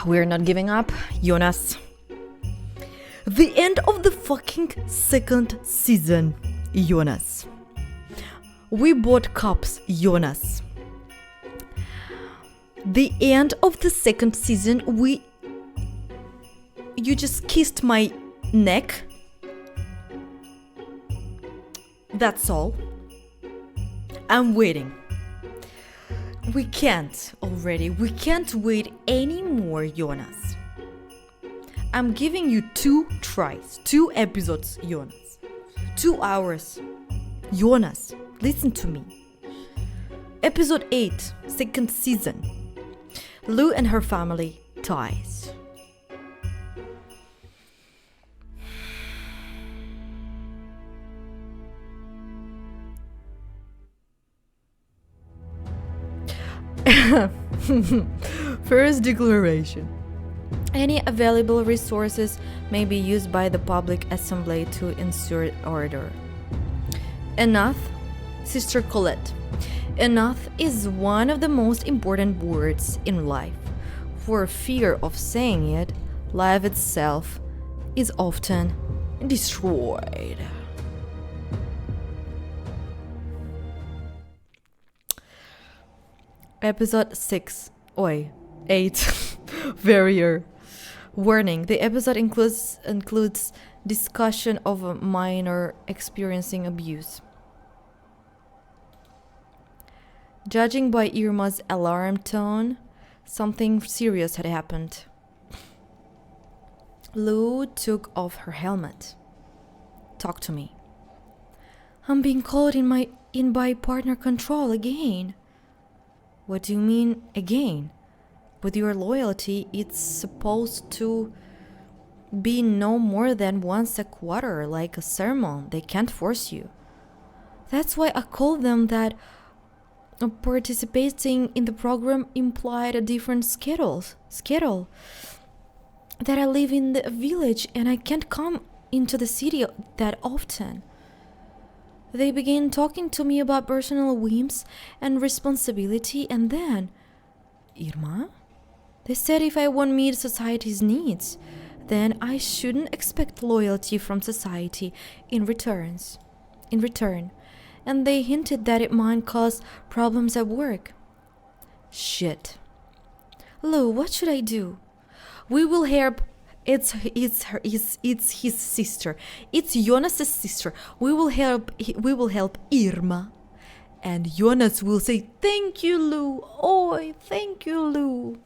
We're not giving up, Jonas. The end of the fucking second season, Jonas. We bought cups, Jonas. The end of the second season, you just kissed my neck. That's all. I'm waiting. We can't wait anymore, Jonas. I'm giving you 2 tries, 2 episodes, Jonas. 2 hours. Jonas, listen to me. Episode 8, second season. Lou and her family dies. First declaration. Any available resources may be used by the public assembly to ensure order. Enough, Sister Colette. Enough is one of the most important words in life. For fear of saying it, life itself is often destroyed. Episode 6. 8. Barrier. Warning. The episode includes discussion of a minor experiencing abuse. Judging by Irma's alarm tone, something serious had happened. Lou took off her helmet. Talk to me. I'm being called in by partner control again. What do you mean again? With your loyalty, it's supposed to be no more than once a quarter, like a sermon. They can't force you. That's why I called them that. Participating in the program implied a different schedule. That I live in the village and I can't come into the city that often. They began talking to me about personal whims and responsibility, and then, Irma? They said if I won't meet society's needs, then I shouldn't expect loyalty from society in return. And they hinted that it might cause problems at work. Shit. Lou, what should I do? We will help. It's his sister. It's Jonas's sister. We will help Irma. And Jonas will say, thank you, Lou. Oh, thank you, Lou.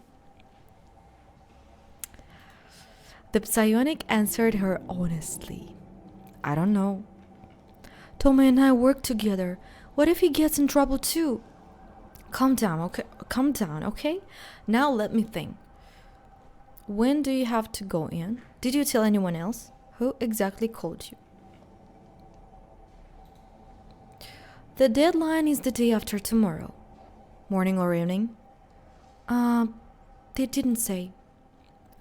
The psionic answered her honestly. I don't know. Toma and I work together. What if he gets in trouble too? Calm down, okay? Now let me think. When do you have to go in? Did you tell anyone else? Who exactly called you? The deadline is the day after tomorrow. Morning or evening? They didn't say.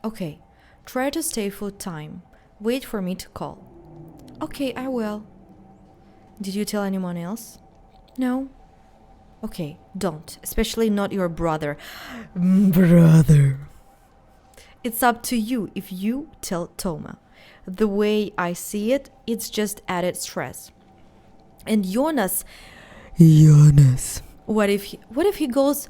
Okay, try to stay full time. Wait for me to call. Okay, I will. Did you tell anyone else? No. Okay, don't. Especially not your brother. Brother. It's up to you if you tell Toma. The way I see it, it's just added stress. And Jonas. What if he goes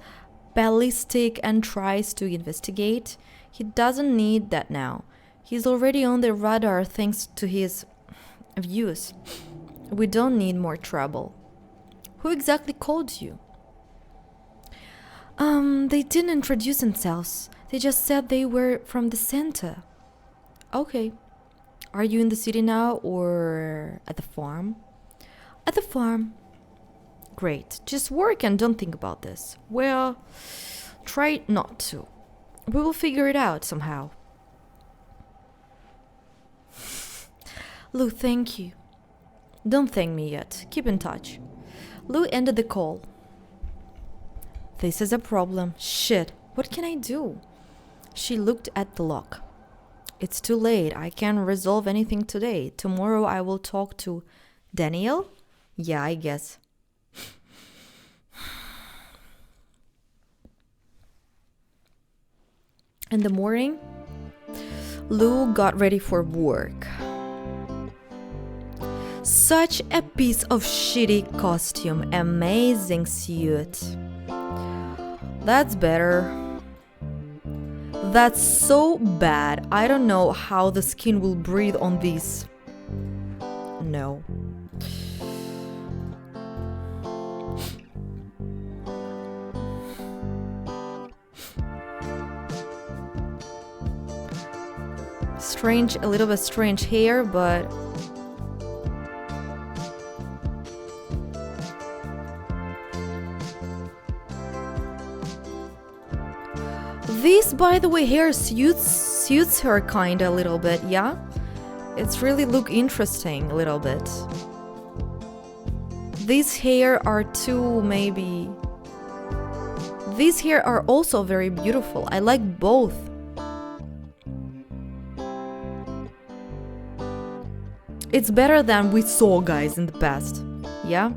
ballistic and tries to investigate? He doesn't need that now. He's already on the radar thanks to his views. We don't need more trouble. Who exactly called you? They didn't introduce themselves. They just said they were from the center. Okay. Are you in the city now or at the farm? At the farm. Great. Just work and don't think about this. Well, try not to. We will figure it out somehow. Lou, thank you. Don't thank me yet. Keep in touch. Lou ended the call. This is a problem. Shit. What can I do? She looked at the lock. It's too late. I can't resolve anything today. Tomorrow I will talk to Daniel? Yeah, I guess. In the morning, Lou got ready for work. Such a piece of shitty costume, amazing suit. That's better. That's so bad. I don't know how the skin will breathe on this. No. Strange, a little bit strange hair, but this, by the way, hair suits her kinda a little bit, yeah? It's really look interesting a little bit. These hair are too, maybe. These hair are also very beautiful. I like both. It's better than we saw, guys, in the past. Yeah?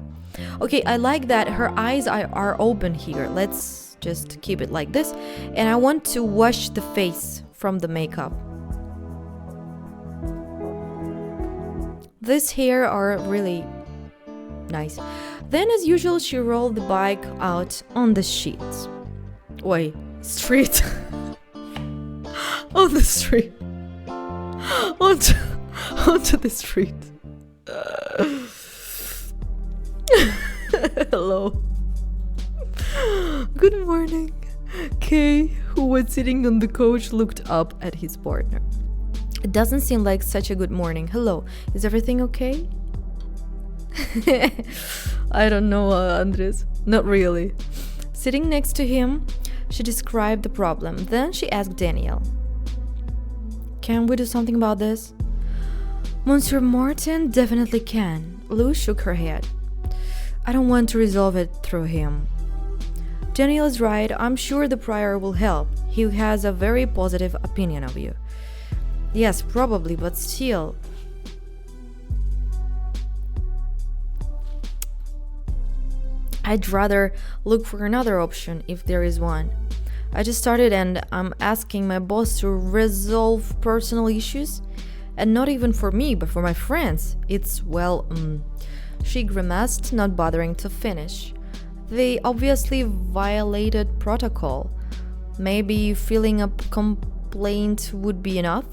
Okay, I like that her eyes are open here. Let's just keep it like this. And I want to wash the face from the makeup. These hair are really nice. Then, as usual, she rolled the bike out on the sheets. Wait, street? On the street. Onto the street. Hello. Good morning. Kay, who was sitting on the couch, looked up at his partner. It doesn't seem like such a good morning. Hello, is everything okay? I don't know, Andres. Not really. Sitting next to him, she described the problem. Then she asked Daniel, "Can we do something about this?" Monsieur Martin definitely can. Lou shook her head. I don't want to resolve it through him. Daniel is right. I'm sure the prior will help. He has a very positive opinion of you. Yes, probably, but still. I'd rather look for another option if there is one. I just started and I'm asking my boss to resolve personal issues. And not even for me, but for my friends. It's, well, she grimaced, not bothering to finish. They obviously violated protocol. Maybe filling a complaint would be enough?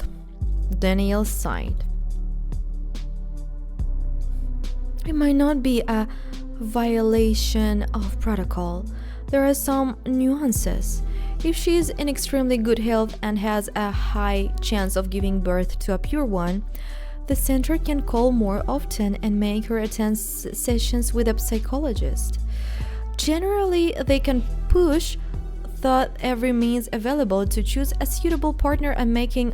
Daniel sighed. It might not be a violation of protocol. There are some nuances. If she is in extremely good health and has a high chance of giving birth to a pure one, the center can call more often and make her attend sessions with a psychologist. Generally, they can push thought every means available to choose a suitable partner and making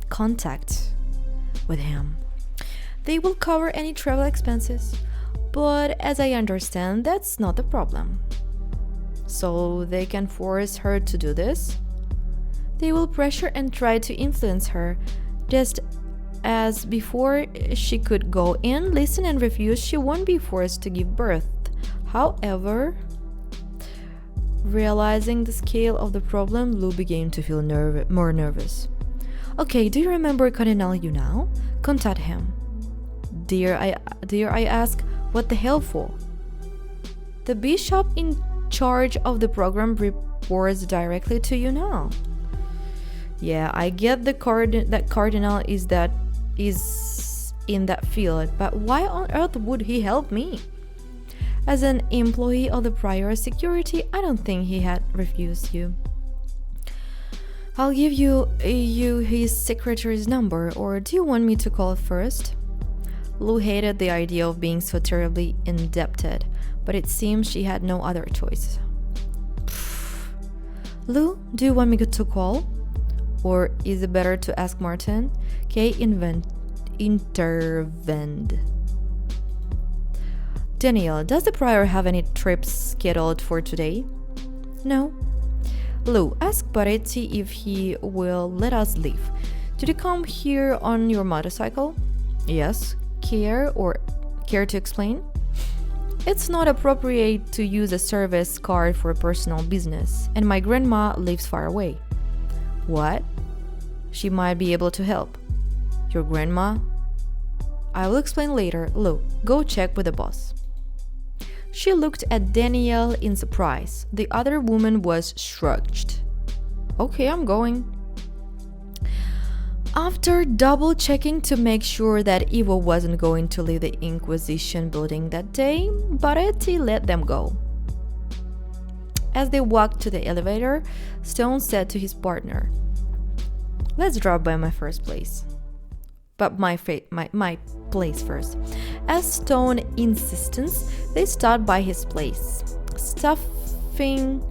contact with him. They will cover any travel expenses, but as I understand, that's not the problem. So they can force her to do this? They will pressure and try to influence her. Just as before she could go in, listen and refuse, she won't be forced to give birth. However, realizing the scale of the problem, Lou began to feel more nervous. Okay, do you remember Cardinal Yunao? Contact him. Dare I ask, what the hell for? The bishop in charge of the program reports directly to you now. Yeah, I get that Cardinal is in that field, but why on earth would he help me? As an employee of the prior security, I don't think he had refused you. I'll give you his secretary's number, or do you want me to call first? Lou hated the idea of being so terribly indebted, but it seems she had no other choice. Lou, do you want me to call? Or is it better to ask Martin? Kay intervened. Daniel, does the prior have any trips scheduled for today? No. Lou, ask Baretti if he will let us leave. Did you come here on your motorcycle? Yes. Care to explain? It's not appropriate to use a service car for personal business, and my grandma lives far away. What? She might be able to help. Your grandma? I will explain later. Lou, go check with the boss. She looked at Danielle in surprise. The other woman was shrugged. Okay, I'm going. After double-checking to make sure that Ivo wasn't going to leave the Inquisition building that day, Baretti let them go. As they walked to the elevator, Stone said to his partner, "Let's drop by my first place. But my place first." As Stone insistence, they stopped by his place, stuffing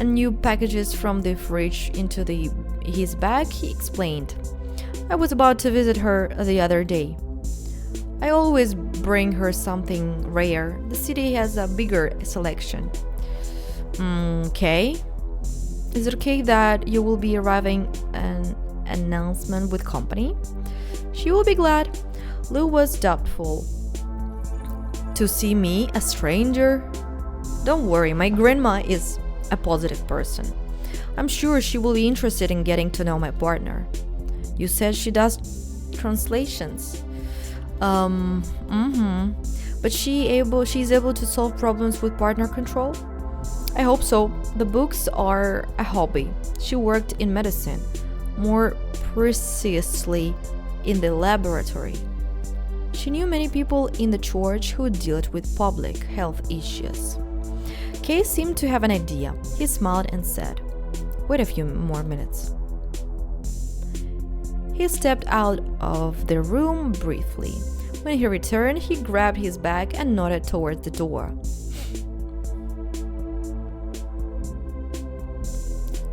new packages from the fridge into his bag. He explained, "I was about to visit her the other day. I always bring her something rare. The city has a bigger selection." Okay. Is it okay that you will be arriving an announcement with company? She will be glad. Lou was doubtful. To see me, a stranger? Don't worry, my grandma is a positive person. I'm sure she will be interested in getting to know my partner. You said she does translations. But she's able to solve problems with partner control? I hope so. The books are a hobby. She worked in medicine, more precisely in the laboratory. She knew many people in the church who dealt with public health issues. Kay seemed to have an idea. He smiled and said, "Wait a few more minutes." He stepped out of the room briefly. When he returned, he grabbed his bag and nodded towards the door.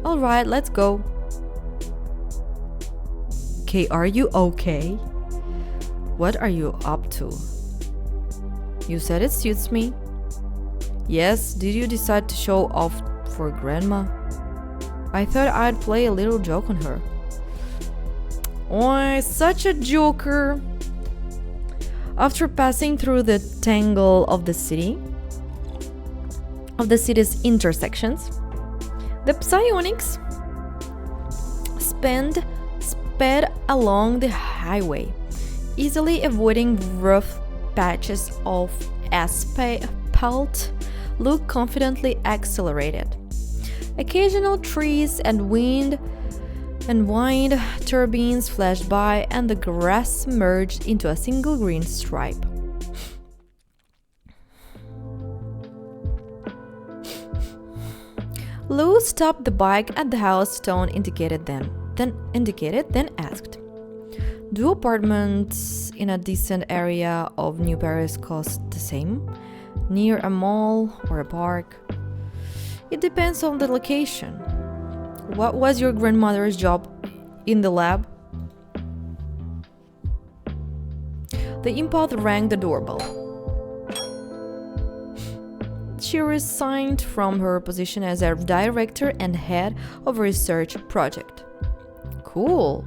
"All right, let's go." "Kay, are you okay? What are you up to?" "You said it suits me." "Yes, did you decide to show off for Grandma?" "I thought I'd play a little joke on her." "Oh, such a joker." After passing through the tangle of the city's intersections, the psionics sped along the highway, easily avoiding rough patches of asphalt. Luke confidently accelerated. Occasional trees and wind turbines flashed by, and the grass merged into a single green stripe. Lou stopped the bike at the house Stone indicated, then asked, "Do apartments in a decent area of New Paris cost the same? Near a mall or a park?" "It depends on the location." "What was your grandmother's job in the lab?" The empath rang the doorbell. She resigned from her position as a director and head of a research project. Cool.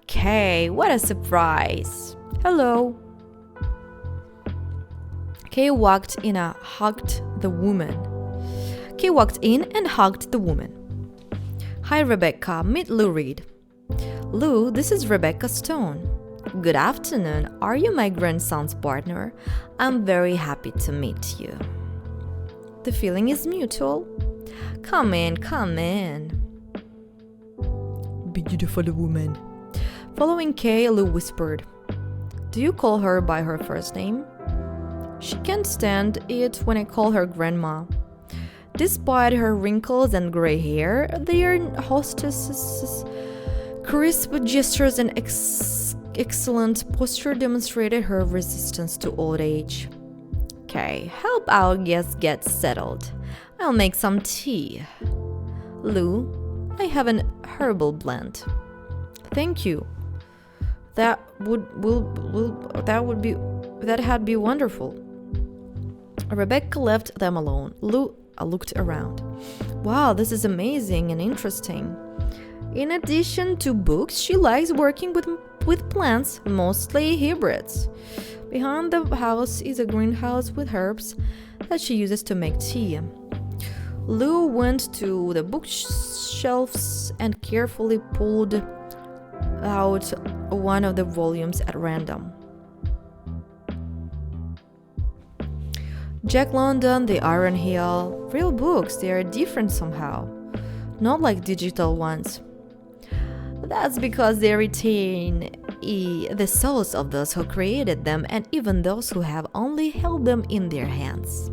Kay, what a surprise. Hello. Kay walked in and hugged the woman. "Hi, Rebecca. Meet Lou Reed." "Lou, this is Rebecca Stone." "Good afternoon. Are you my grandson's partner? I'm very happy to meet you." "The feeling is mutual." Come in. Beautiful woman. Following Kay, Lou whispered, "Do you call her by her first name?" "She can't stand it when I call her grandma." Despite her wrinkles and gray hair, their hostess's crisp gestures and excellent posture demonstrated her resistance to old age. "Okay, help our guest get settled. I'll make some tea. Lou, I have an herbal blend." "Thank you. That had be wonderful." Rebecca left them alone. Lou looked around. "Wow, this is amazing and interesting." In addition to books, she likes working with plants, mostly hybrids. Behind the house is a greenhouse with herbs that she uses to make tea. Lou went to the bookshelves and carefully pulled out one of the volumes at random. Jack London, The Iron Heel, real books, they are different somehow, not like digital ones. That's because they retain the souls of those who created them and even those who have only held them in their hands.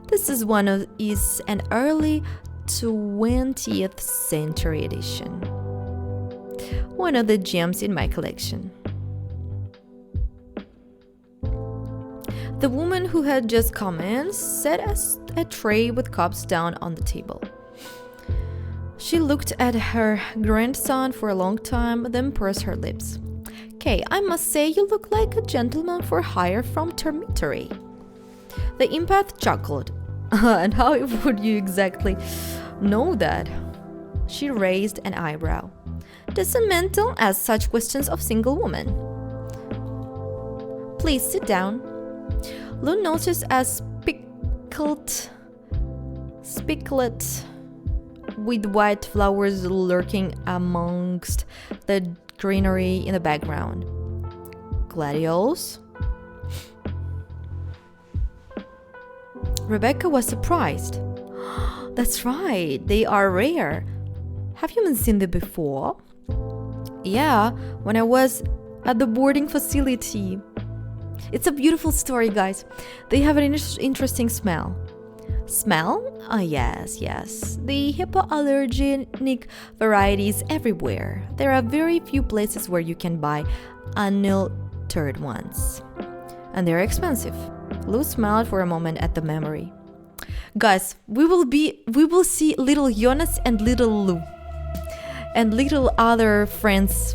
This is an early 20th century edition. One of the gems in my collection. The woman who had just come in set a tray with cups down on the table. She looked at her grandson for a long time, then pursed her lips. "Kay, I must say you look like a gentleman for hire from Termitory." The empath chuckled. "And how would you exactly know that?" She raised an eyebrow. "Doesn't mental ask such questions of single woman?" "Please sit down." Lou noticed a spicklet with white flowers lurking amongst the greenery in the background. "Gladiolus?" Rebecca was surprised. "That's right, they are rare. Have you seen them before?" "Yeah, when I was at the boarding facility." It's a beautiful story, guys. They have an interesting smell. Smell? Yes. The hypoallergenic varieties everywhere. There are very few places where you can buy unaltered ones. And they're expensive. Lou smiled for a moment at the memory. Guys, we will see little Jonas and little Lou. And little other friends.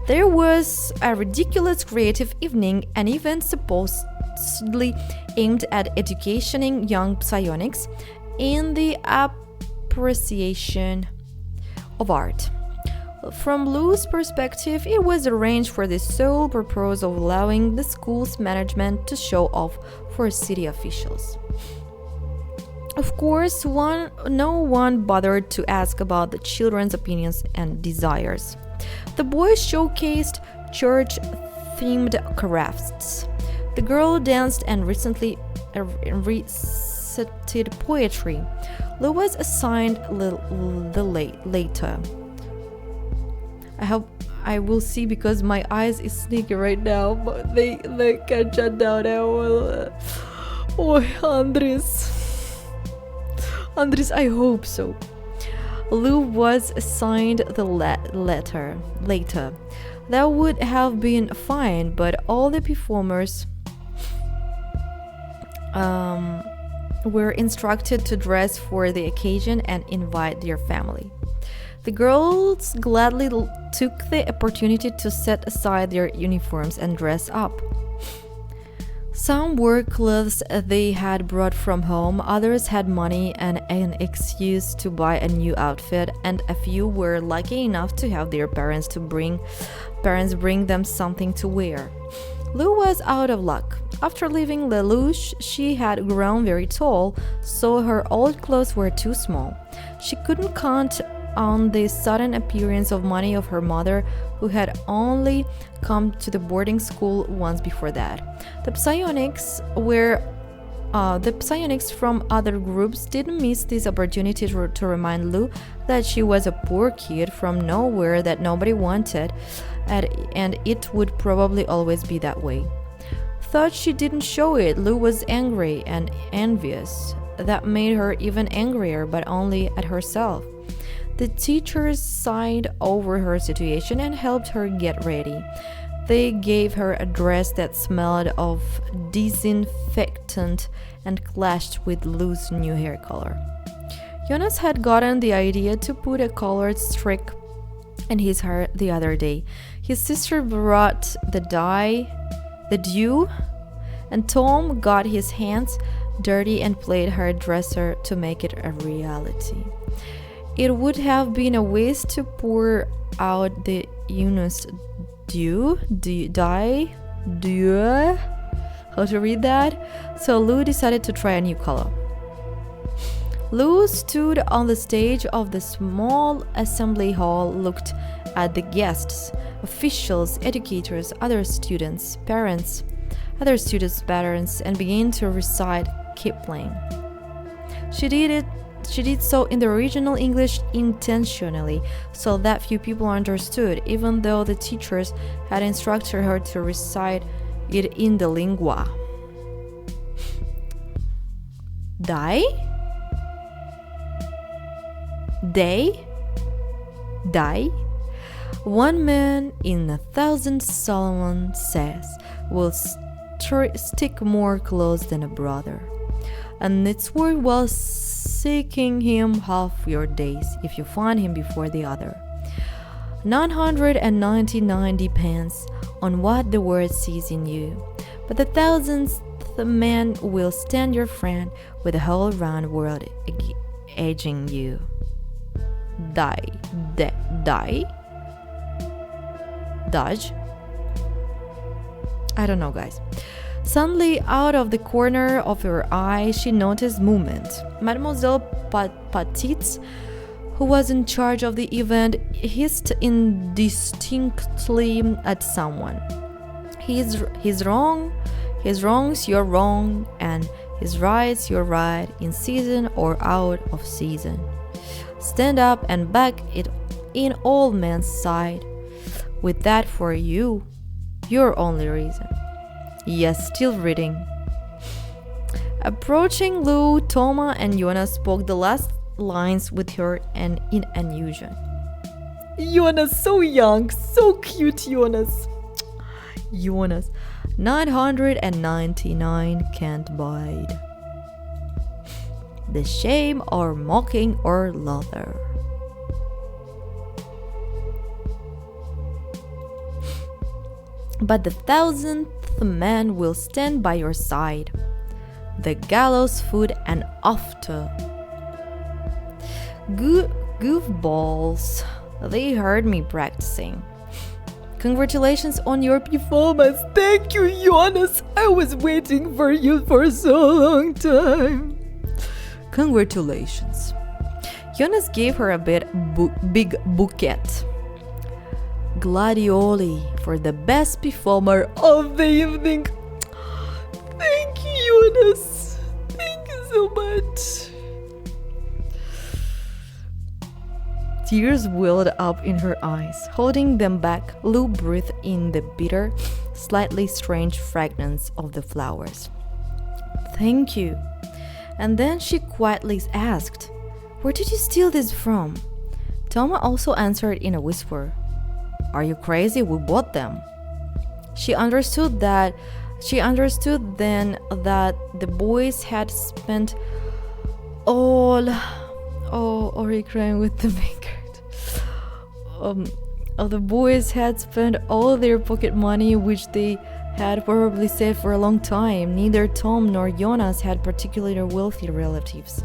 There was a ridiculous creative evening, an event supposedly aimed at educating young psionics in the appreciation of art. From Lou's perspective, it was arranged for the sole purpose of allowing the school's management to show off for city officials. Of course, no one bothered to ask about the children's opinions and desires. The boys showcased church-themed crafts. The girl danced and recited poetry. Lou was assigned the later. I hope I will see because my eyes is sneaky right now, but they can shut down. Oh, Andres, I hope so. Lou was assigned the later. That would have been fine, but all the performers were instructed to dress for the occasion and invite their family. The girls gladly took the opportunity to set aside their uniforms and dress up. Some wore clothes they had brought from home, others had money and an excuse to buy a new outfit, and a few were lucky enough to have their parents bring them something to wear. Lou was out of luck. After leaving Lelouch, she had grown very tall, so her old clothes were too small. She couldn't count on the sudden appearance of money of her mother, who had only come to the boarding school once before that. The psionics from other groups didn't miss this opportunity to remind Lou that she was a poor kid from nowhere that nobody wanted, and it would probably always be that way. Though she didn't show it, Lou was angry and envious. That made her even angrier, but only at herself. The teachers sighed over her situation and helped her get ready. They gave her a dress that smelled of disinfectant and clashed with Lou's new hair color. Jonas had gotten the idea to put a colored streak in his hair the other day. His sister brought the dew, and Tom got his hands dirty and played hairdresser to make it a reality. It would have been a waste to pour out the Eunice dew, how to read that? So Lou decided to try a new color. Lou stood on the stage of the small assembly hall, looked at the guests, officials, educators, other students, parents, and began to recite Kipling. She did so in the original English intentionally, so that few people understood, even though the teachers had instructed her to recite it in the lingua. Die? One man in 1,000, Solomon says, will stick more close than a brother. And it's worthwhile seeking him half your days if you find him before the other. 999 depends on what the world sees in you, but the 1,000th man will stand your friend with the whole round world edging you. Dodge? I don't know, guys. Suddenly, out of the corner of her eye, she noticed movement. Mademoiselle Petite, who was in charge of the event, hissed indistinctly at someone. He's wrong, his wrongs, you're wrong, and his rights, you're right, in season or out of season. Stand up and back it in old man's side. With that for you, your only reason. Yes, still reading. Approaching Lou, Toma and Jonas spoke the last lines with her and in unison. Jonas, so young, so cute, Jonas. 999 can't bide. The shame or mocking or laughter. But the 1,000th man will stand by your side. The gallows foot and after. Goofballs, they heard me practicing. Congratulations on your performance. Thank you, Jonas. I was waiting for you for so long time. Congratulations. Jonas gave her a big bouquet. Gladioli for the best performer of the evening. Thank you, Jonas. Thank you so much. Tears welled up in her eyes. Holding them back, Lou breathed in the bitter, slightly strange fragrance of the flowers. Thank you. And then she quietly asked, where did you steal this from? Toma also answered in a whisper, are you crazy? We bought them. She understood then that the boys had spent all... are you crying with the maker? The boys had spent all their pocket money, which they had probably saved for a long time. Neither Tom nor Jonas had particularly wealthy relatives,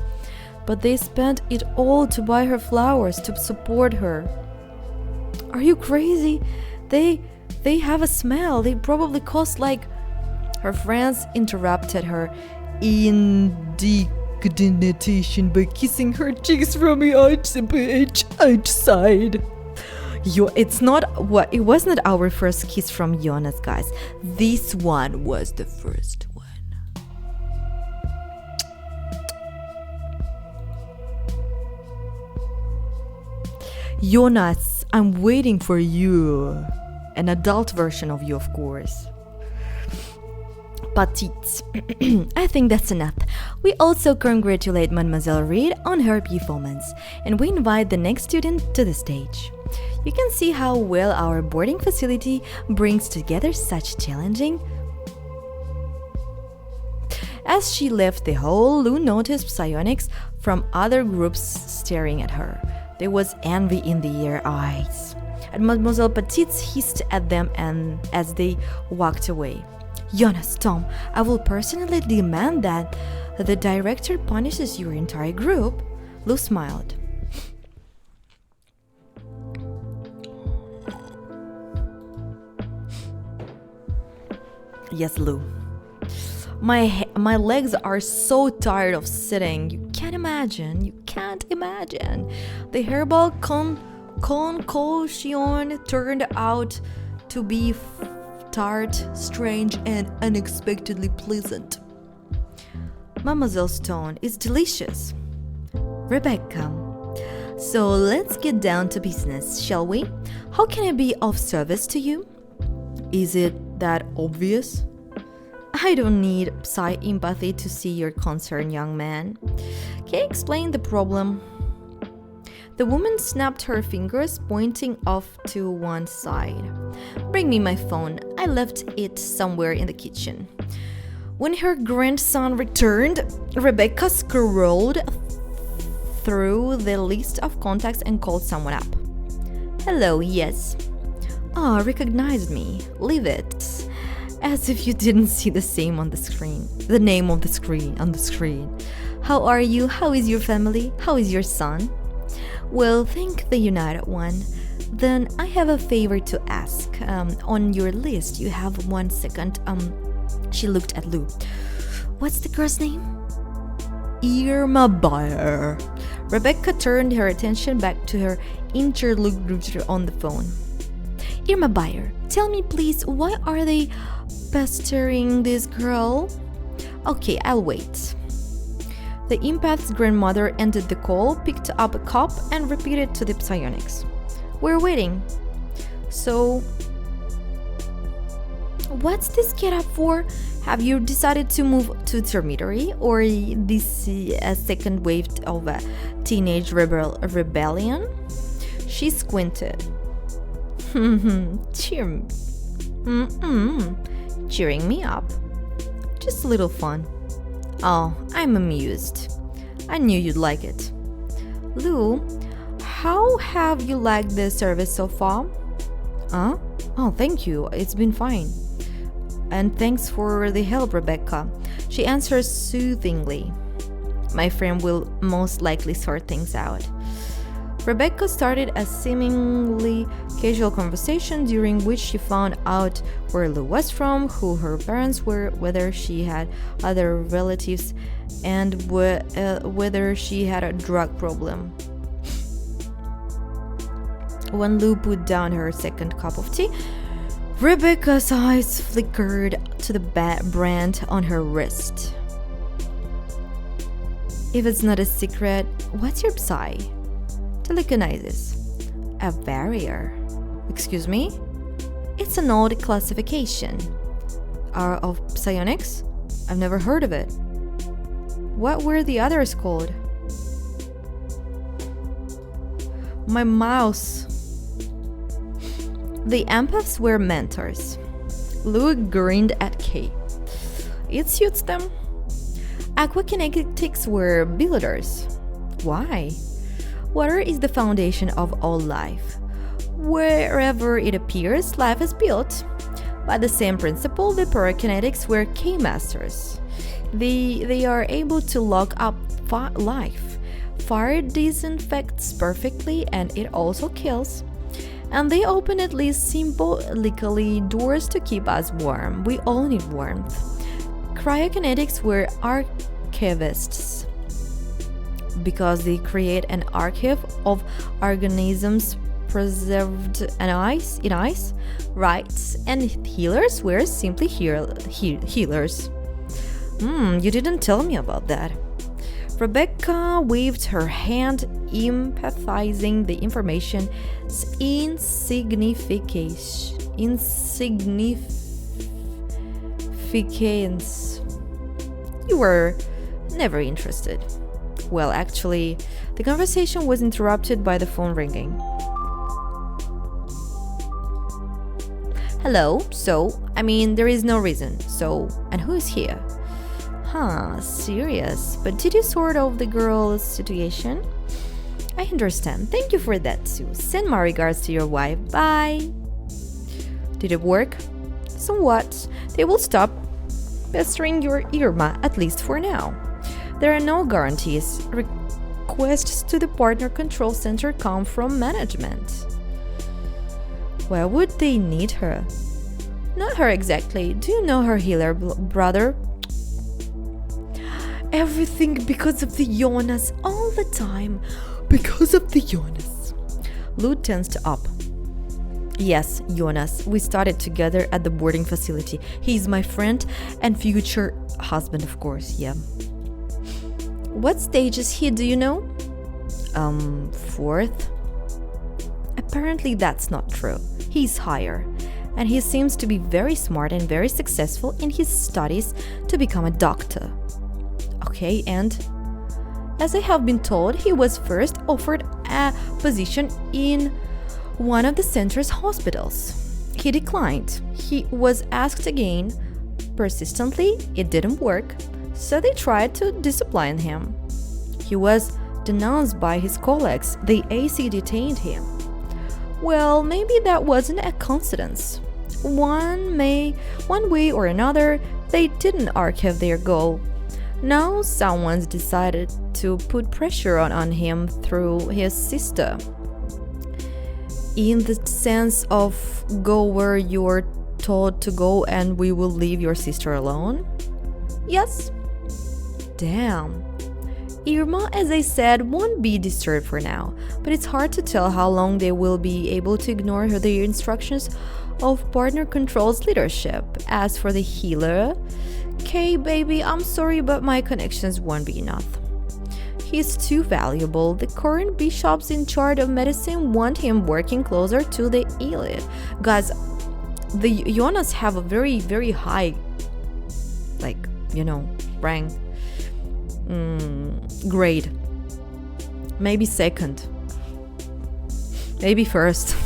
but they spent it all to buy her flowers, to support her. Are you crazy? They have a smell. They probably cost like... Her friends interrupted her indignation by kissing her cheeks from the outside. It wasn't our first kiss from Jonas, guys. This one was the first one. Jonas, I'm waiting for you. An adult version of you, of course. Petite. I think that's enough. We also congratulate Mademoiselle Reed on her performance, and we invite the next student to the stage. You can see how well our boarding facility brings together such challenging... As she left the hall, Lou noticed psionics from other groups staring at her. There was envy in their eyes. And Mademoiselle Petite hissed at them and as they walked away. Jonas, Tom, I will personally demand that the director punishes your entire group. Lou smiled. Yes, Lou. My legs are so tired of sitting. You can't imagine. You can't imagine. The herbal concoction turned out to be tart, strange, and unexpectedly pleasant. Mademoiselle Stone is delicious. Rebecca, so let's get down to business, shall we? How can I be of service to you? Is it that obvious? I don't need empathy to see your concern, young man. Can you explain the problem? The woman snapped her fingers, pointing off to one side. Bring me my phone. I left it somewhere in the kitchen. When her grandson returned, Rebecca scrolled through the list of contacts and called someone up. Hello, yes. Oh, recognized me. Leave it. As if you didn't see the name on the screen. How are you? How is your family? How is your son? Well, thank the United One. Then I have a favor to ask. On your list, you have 1 second. She looked at Lou. What's the girl's name? Irma Bayer. Rebecca turned her attention back to her interlocutor on the phone. Irma Bayer, tell me please, why are they pestering this girl? Okay, I'll wait. The empath's grandmother ended the call, picked up a cup, and repeated to the psionics. We're waiting. So, what's this get up for? Have you decided to move to tertiary, or this second wave of a teenage rebellion? She squinted. Cheering me up. Just a little fun. Oh, I'm amused. I knew you'd like it. Lou, how have you liked the service so far? Huh? Oh, thank you. It's been fine. And thanks for the help, Rebecca. She answered soothingly. My friend will most likely sort things out. Rebecca started a seemingly casual conversation during which she found out where Lou was from, who her parents were, whether she had other relatives, and whether she had a drug problem. When Lou put down her second cup of tea, Rebecca's eyes flickered to the brand on her wrist. If it's not a secret, what's your psi? Telekinesis. A barrier. Excuse me? It's an old classification. Are of psionics? I've never heard of it. What were the others called? My mouse. The empaths were mentors. Lou grinned at Kay. It suits them. Aquakinetics were builders. Why? Water is the foundation of all life. Wherever it appears, life is built. By the same principle, the pyrokinetics were K-masters. They are able to lock up life. Fire disinfects perfectly, and it also kills. And they open at least symbolically doors to keep us warm. We all need warmth. Cryokinetics were archivists because they create an archive of organisms preserved in ice, right? And healers were simply healers. You didn't tell me about that. Rebecca waved her hand, empathizing the information's insignificance. You were never interested. Well, actually, the conversation was interrupted by the phone ringing. Hello? There is no reason. And who is here? Serious. But did you sort out the girl's situation? I understand. Thank you for that, Sue. Send my regards to your wife. Bye. Did it work? Somewhat. They will stop pestering your Irma, at least for now. There are no guarantees. Requests to the partner control center come from management. Why would they need her? Not her exactly. Do you know her healer brother? Everything because of the Jonas, all the time. Because of the Jonas. Lou tensed up. Yes, Jonas. We studied together at the boarding facility. He's my friend and future husband, of course, yeah. What stage is he, do you know? Fourth? Apparently that's not true. He's higher. And he seems to be very smart and very successful in his studies to become a doctor. Okay, and as I have been told, he was first offered a position in one of the center's hospitals. He declined. He was asked again. Persistently, it didn't work, so they tried to discipline him. He was denounced by his colleagues. The AC detained him. Well, maybe that wasn't a coincidence. One way or another, they didn't achieve their goal. Now someone's decided to put pressure on him through his sister. In the sense of go where you're told to go and we will leave your sister alone? Yes. Damn. Irma, as I said, won't be disturbed for now, but it's hard to tell how long they will be able to ignore their instructions of partner control's leadership. As for the healer, okay, baby, I'm sorry, but my connections won't be enough. He's too valuable. The current bishops in charge of medicine want him working closer to the elite. Guys, the Jonas have a very, very high, rank. Grade. Maybe second. Maybe first.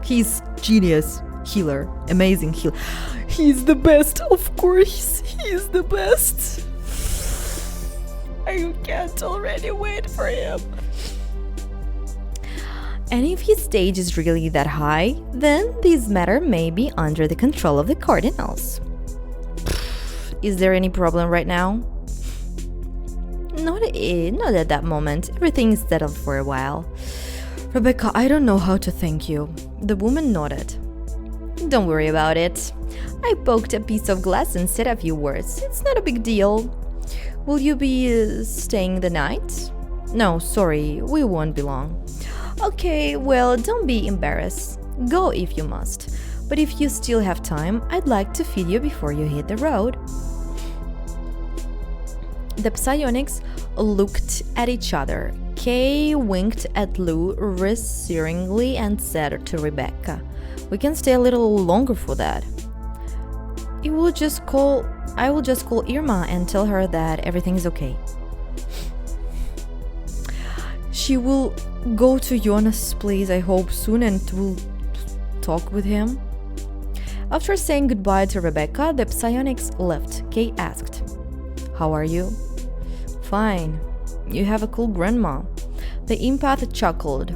He's genius. Healer. Amazing healer. He's the best, of course. He's the best. I can't already wait for him. And if his stage is really that high, then this matter may be under the control of the cardinals. Is there any problem right now? Not at that moment. Everything is settled for a while. Rebecca, I don't know how to thank you. The woman nodded. Don't worry about it. I poked a piece of glass and said a few words. It's not a big deal. Will you be staying the night? No, sorry, we won't be long. Okay, well, don't be embarrassed. Go if you must. But if you still have time, I'd like to feed you before you hit the road. The psionics looked at each other. Kay winked at Lou reassuringly and said to Rebecca, "We can stay a little longer for that." I will just call Irma and tell her that everything is okay. She will go to Jonas' place, I hope, soon, and will talk with him. After saying goodbye to Rebecca, the psionics left. Kay asked, "How are you?" "Fine. You have a cool grandma." The empath chuckled.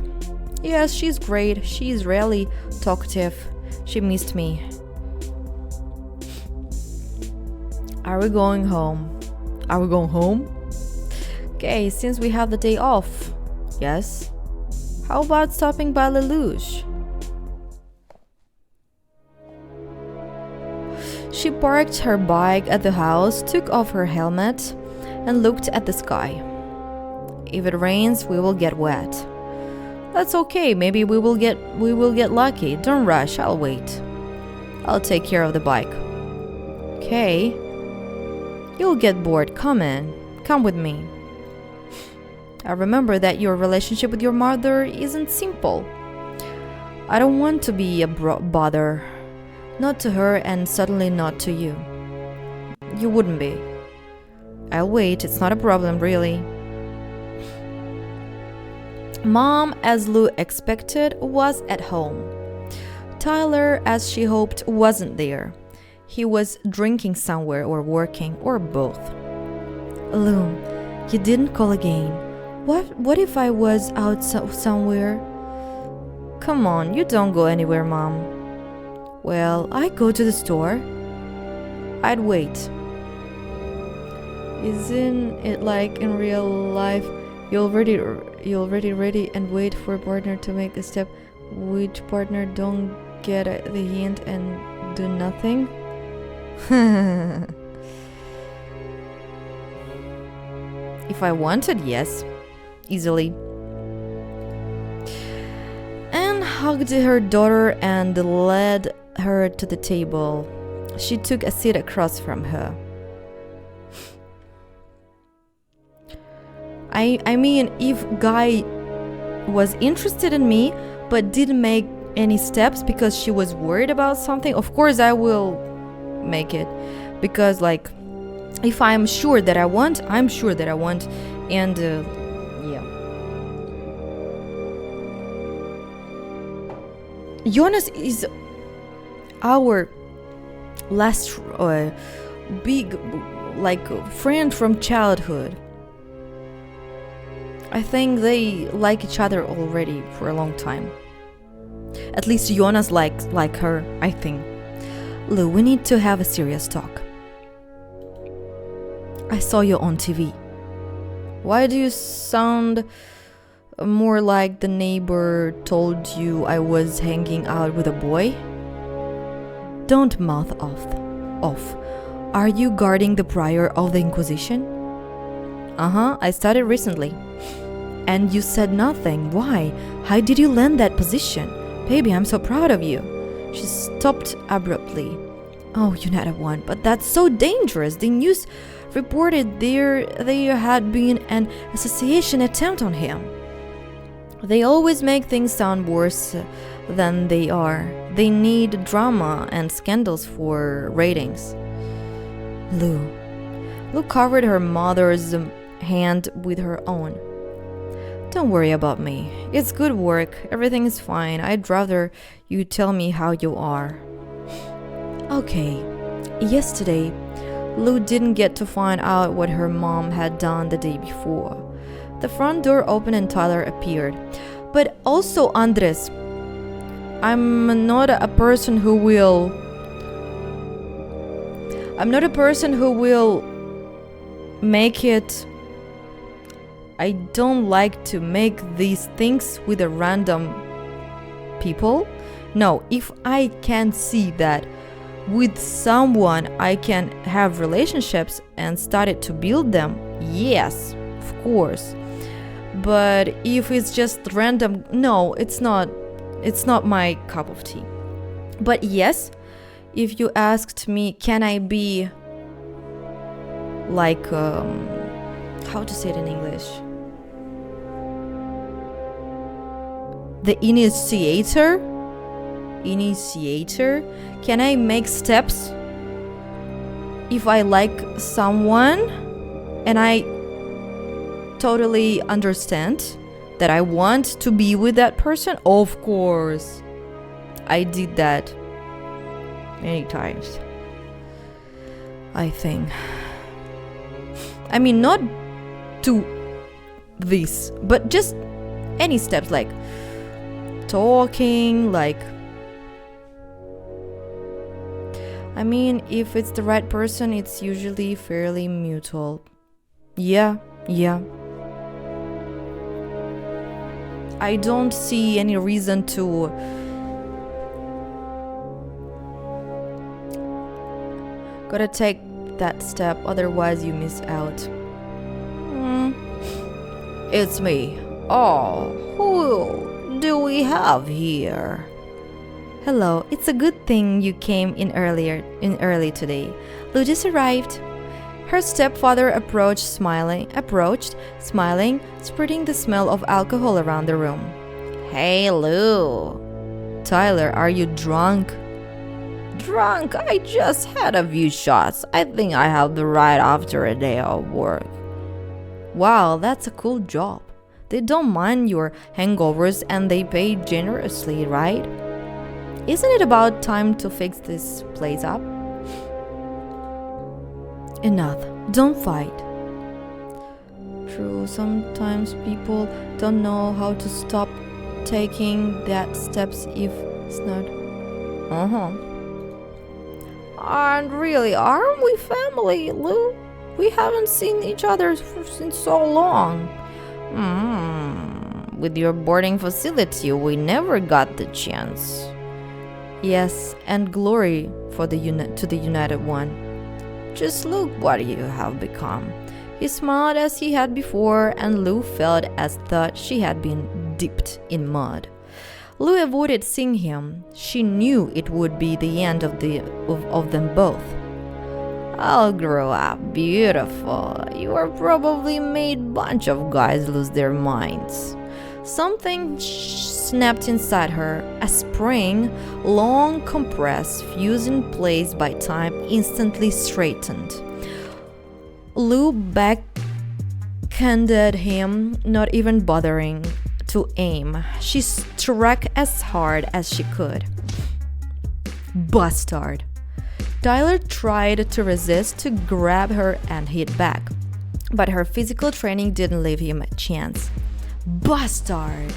"Yes, she's great. She's really talkative. She missed me." Are we going home? Are we going home? Okay, since we have the day off. Yes. How about stopping by Lelouch? She parked her bike at the house, took off her helmet, and looked at the sky. If it rains, we will get wet. That's okay, maybe we will get lucky. Don't rush, I'll wait. I'll take care of the bike. Okay. You'll get bored. Come in. Come with me. I remember that your relationship with your mother isn't simple. I don't want to be a bother. Not to her and certainly not to you. You wouldn't be. I'll wait. It's not a problem, really. Mom, as Lou expected, was at home. Tyler, as she hoped, wasn't there. He was drinking somewhere or working, or both. Lou, you didn't call again. What if I was out somewhere? Come on, you don't go anywhere, Mom. Well, I go to the store. I'd wait. Isn't it like in real life? You already ready and wait for a partner to make a step. Which partner don't get the hint and do nothing? If I wanted, yes. Easily. Anne hugged her daughter and led her to the table. She took a seat across from her. I mean, if Guy was interested in me but didn't make any steps because she was worried about something, of course I will make it. Because, like, if I'm sure that I want, I'm sure that I want. And, yeah. Jonas is our last big, like, friend from childhood. I think they like each other already for a long time. At least Jonas like her, I think. Lou, we need to have a serious talk. I saw you on TV. Why do you sound more like the neighbor told you I was hanging out with a boy? Don't mouth off. Are you guarding the prior of the Inquisition? I started recently. And you said nothing. Why? How did you land that position? Baby, I'm so proud of you. She stopped abruptly. Oh, United One, but that's so dangerous. The news reported there had been an assassination attempt on him. They always make things sound worse than they are. They need drama and scandals for ratings. Lou covered her mother's hand with her own. Don't worry about me. It's good work. Everything is fine. I'd rather you tell me how you are. Okay. Yesterday, Lou didn't get to find out what her mom had done the day before. The front door opened and Tyler appeared. But also, Andres, I'm not a person who will make it. I don't like to make these things with a random people. No, if I can see that with someone I can have relationships and started to build them, yes, of course. But if it's just random, no, it's not my cup of tea. But yes, if you asked me, can I be like how to say it in English? The initiator? Can I make steps if I like someone and I totally understand that I want to be with that person? Of course. I did that many times, I think. I mean, not to this, but just any steps, like talking, like, I mean, if it's the right person, it's usually fairly mutual. Yeah. I don't see any reason to gotta take that step, otherwise you miss out. It's me. Oh, who do we have here? Hello, it's a good thing you came in early today. Lou just arrived. Her stepfather approached, smiling, spreading the smell of alcohol around the room. Hey, Lou. Tyler, are you drunk? Drunk? I just had a few shots. I think I have the right after a day of work. Wow, that's a cool job. They don't mind your hangovers and they pay generously, right? Isn't it about time to fix this place up? Enough. Don't fight. True, sometimes people don't know how to stop taking that steps if it's not. And really, aren't we family, Lou? We haven't seen each other since so long. With your boarding facility, we never got the chance. Yes, and glory to the United One. Just look what you have become. He smiled as he had before, and Lou felt as though she had been dipped in mud. Lou avoided seeing him. She knew it would be the end of them both. "I'll grow up beautiful. You are probably made bunch of guys lose their minds." Something snapped inside her. A spring, long compressed, fused in place by time, instantly straightened. Lou backhanded him, not even bothering to aim. She struck as hard as she could. Bastard! Tyler tried to resist, to grab her and hit back, but her physical training didn't leave him a chance. Bastard!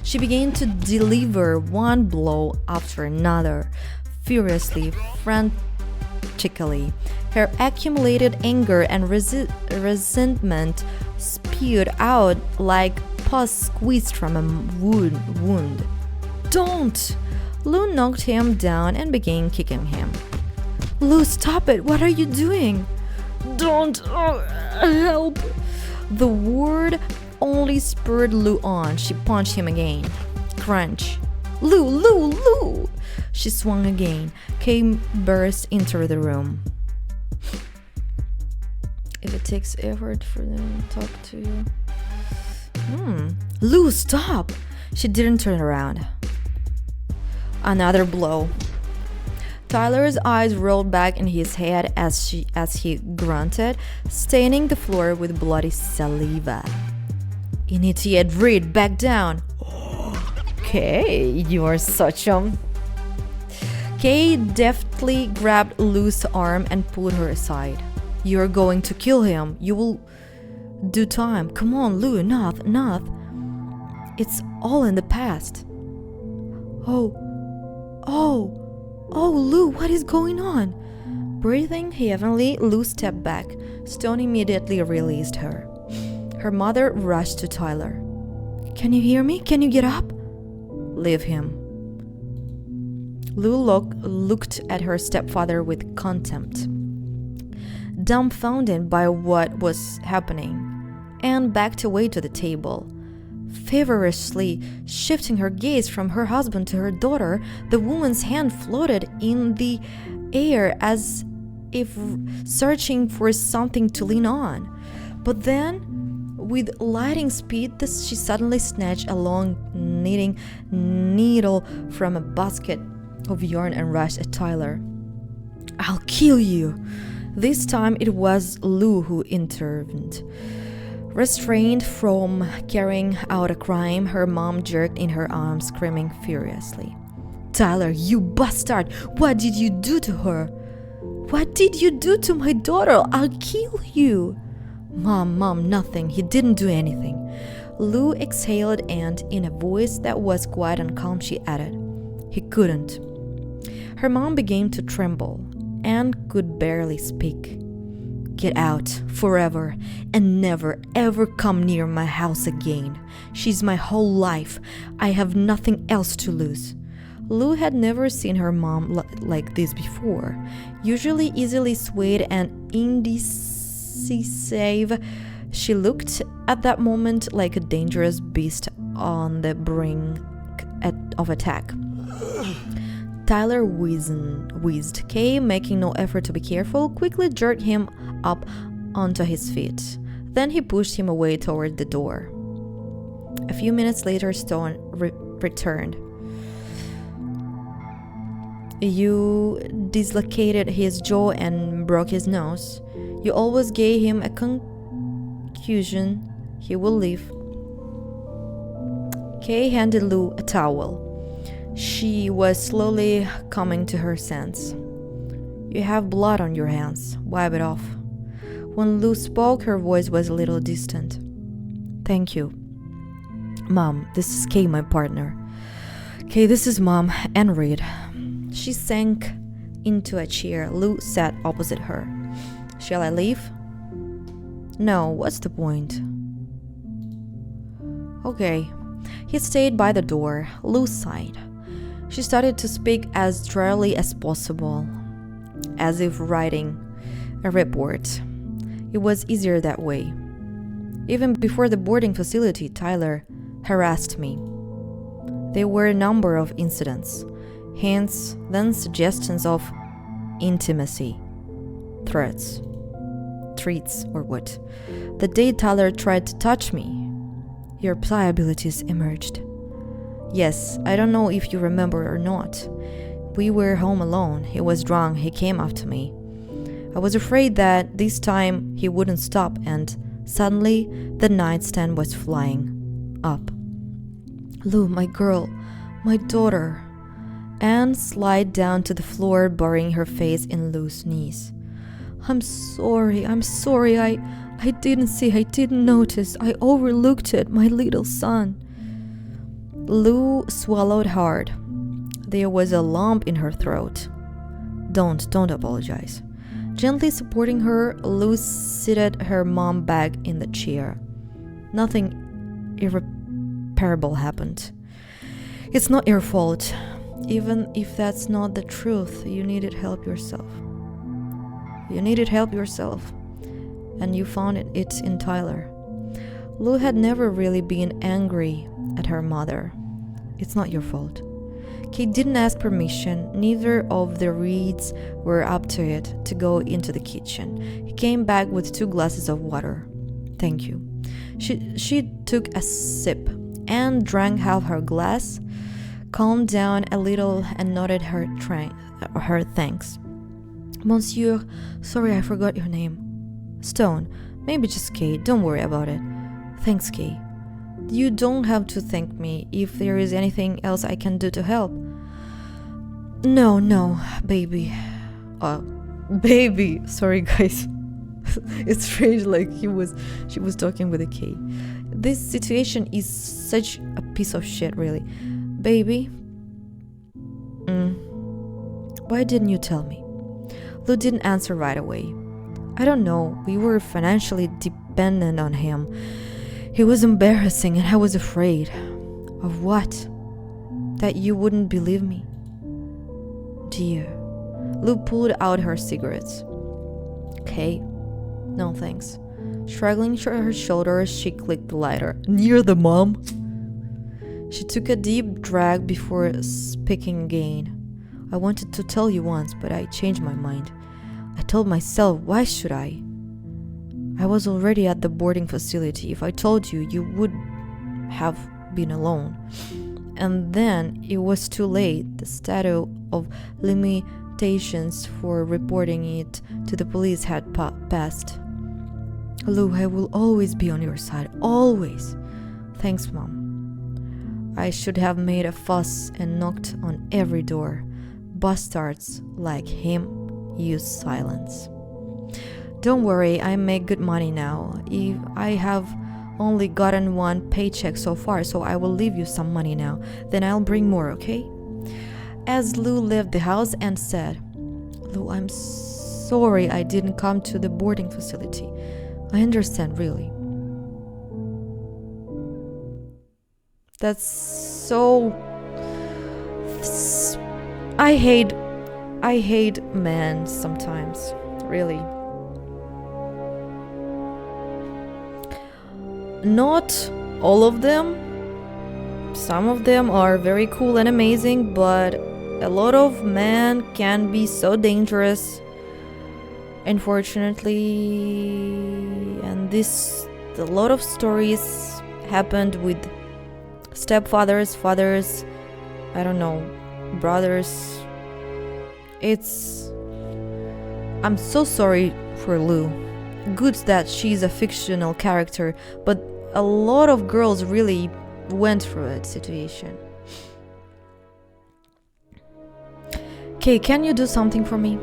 She began to deliver one blow after another, furiously, frantically. Her accumulated anger and resentment spewed out like pus squeezed from a wound. "Don't!" Lou knocked him down and began kicking him. "Lou, stop it! What are you doing?" "Don't! Help!" The word only spurred Lou on. She punched him again. Crunch. "Lou, Lou, Lou!" She swung again. Kay burst into the room. If it takes effort for them to talk to you. "Lou, stop!" She didn't turn around. Another blow. Tyler's eyes rolled back in his head as he grunted, staining the floor with bloody saliva. "You idiot, Reed, back down!" "Okay, you are such a..." Kay deftly grabbed Lou's arm and pulled her aside. "You're going to kill him. You will do time. Come on, Lou, enough. It's all in the past." Oh, Lou, what is going on?" Breathing heavily, Lou stepped back. Stone immediately released her. Her mother rushed to Tyler. "Can you hear me? Can you get up?" "Leave him." Lou looked at her stepfather with contempt, dumbfounded by what was happening, and backed away to the table. Feverishly shifting her gaze from her husband to her daughter, the woman's hand floated in the air as if searching for something to lean on. But then, with lightning speed, she suddenly snatched a long knitting needle from a basket of yarn and rushed at Tyler. "I'll kill you!" This time it was Lou who intervened. Restrained from carrying out a crime, her mom jerked in her arms, screaming furiously. "Tyler, you bastard! What did you do to her?" "What did you do to my daughter? I'll kill you!" Mom, nothing. He didn't do anything." Lou exhaled, and in a voice that was quite calm, she added, "He couldn't." Her mom began to tremble and could barely speak. "Get out, forever, and never ever come near my house again. She's my whole life. I have nothing else to lose." Lou had never seen her mom like this before. Usually easily swayed and indecisive, she looked at that moment like a dangerous beast on the brink of attack. Tyler whizzed. Kay, making no effort to be careful, quickly jerked him up onto his feet. Then he pushed him away toward the door. A few minutes later, Stone returned. "You dislocated his jaw and broke his nose. You always gave him a concussion. He will live." Kay handed Lou a towel. She was slowly coming to her sense. "You have blood on your hands. Wipe it off." When Lou spoke, her voice was a little distant. "Thank you. Mom, this is Kay, my partner." "Kay, this is Mom and Reed." She sank into a chair. Lou sat opposite her. "Shall I leave?" "No, what's the point?" "Okay." He stayed by the door. Lou sighed. She started to speak as dryly as possible, as if writing a report. It was easier that way. Even before the boarding facility, Tyler harassed me. There were a number of incidents, hints, then suggestions of intimacy, threats, treats, or what. The day Tyler tried to touch me, your psi abilities emerged. Yes, I don't know if you remember or not. We were home alone. He was drunk. He came after me. I was afraid that this time he wouldn't stop, and suddenly the nightstand was flying up. Lou, my girl, my daughter. Anne slid down to the floor, burying her face in Lou's knees. I'm sorry. I didn't see, I didn't notice. I overlooked it, my little son. Lou swallowed hard. There was a lump in her throat. Don't apologize. Gently supporting her, Lou seated her mom back in the chair. Nothing irreparable happened. It's not your fault. Even if that's not the truth, you needed help yourself. And you found it in Tyler. Lou had never really been angry at her mother. It's not your fault. Kate didn't ask permission. Neither of the Reeds were up to it to go into the kitchen. He came back with 2 glasses of water. Thank you. She took a sip and drank half her glass, calmed down a little, and nodded her thanks. Monsieur, sorry I forgot your name. Stone. Maybe just Kate. Don't worry about it. Thanks, Kate. You don't have to thank me if there is anything else I can do to help. No, baby. Baby. Sorry, guys. It's strange, like she was talking with a K. This situation is such a piece of shit, really. Baby. Why didn't you tell me? Lou didn't answer right away. I don't know. We were financially dependent on him. It was embarrassing, and I was afraid. Of what? That you wouldn't believe me? Dear. Lou pulled out her cigarettes. Okay. No thanks. Shrugging her shoulders, she clicked the lighter. Near the mom? She took a deep drag before speaking again. I wanted to tell you once, but I changed my mind. I told myself, why should I? I was already at the boarding facility. If I told you, you would have been alone. And then it was too late. The statute of limitations for reporting it to the police had passed. Lou, I will always be on your side. Always. Thanks, Mom. I should have made a fuss and knocked on every door. Bastards like him use silence. Don't worry, I make good money now. If I have only gotten 1 paycheck so far, so I will leave you some money now. Then I'll bring more, okay? As Lou left the house and said, Lou, I'm sorry I didn't come to the boarding facility. I understand, really. That's so... I hate men sometimes, really. Not all of them. Some of them are very cool and amazing, but a lot of men can be so dangerous, unfortunately. And a lot of stories happened with stepfathers, fathers, I don't know, brothers. I'm so sorry for Lou. Good that she's a fictional character, but a lot of girls really went through a situation. Okay, can you do something for me?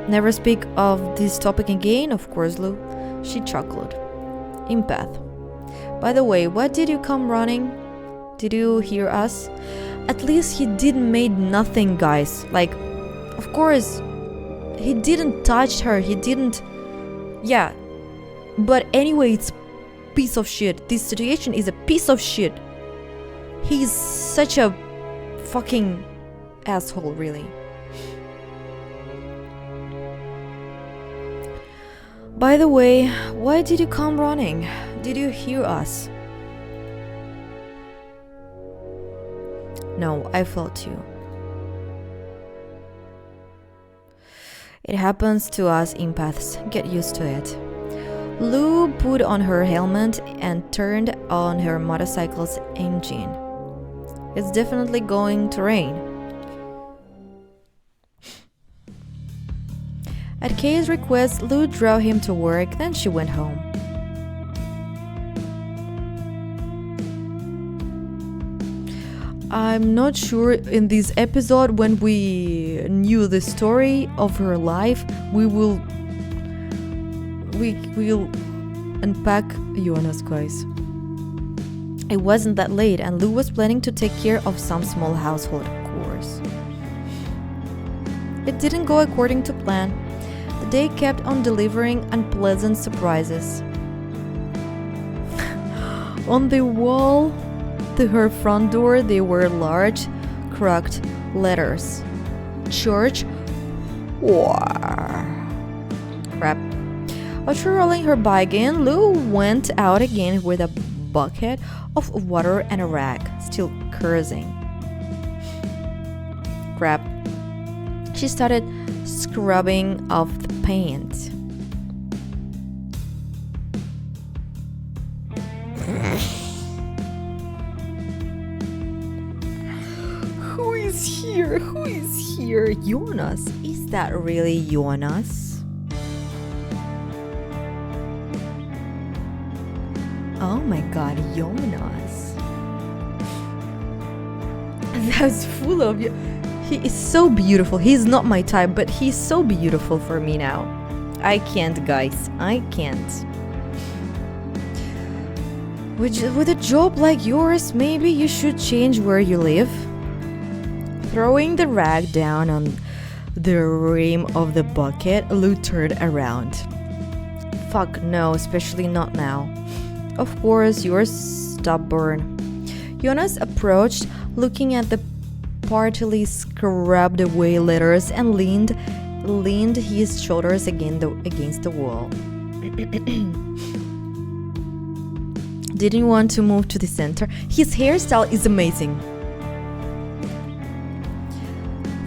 Never speak of this topic again, of course, Lou. She chuckled. Empath. By the way, why did you come running? Did you hear us? At least he didn't made nothing, guys. Like, of course, he didn't touch her. He didn't... Yeah. But anyway, it's piece of shit. This situation is a piece of shit. He's such a fucking asshole, really. By the way, why did you come running? Did you hear us? No, I felt you. It happens to us empaths. Get used to it. Lou put on her helmet and turned on her motorcycle's engine. It's definitely going to rain. At Kay's request, Lou drove him to work, then she went home. I'm not sure in this episode when we knew the story of her life, we will unpack Jonas, guys. It wasn't that late and Lou was planning to take care of some small household chores. It didn't go according to plan. The day kept on delivering unpleasant surprises. On the wall to her front door, there were large, cracked letters. Church. Crap. After rolling her bike in, Lou went out again with a bucket of water and a rag, still cursing. Crap. She started scrubbing off the paint. Who is here? Who is here? Jonas. Is that really Jonas? Oh my god, Jonas. That's full of you. He is so beautiful. He's not my type, but he's so beautiful for me now. I can't, guys. I can't. With a job like yours, maybe you should change where you live. Throwing the rag down on the rim of the bucket, Lou turned around. Fuck no, especially not now. Of course, you're stubborn. Jonas approached, looking at the partly scrubbed away letters and leaned his shoulders against the wall. Didn't you want to move to the center? His hairstyle is amazing.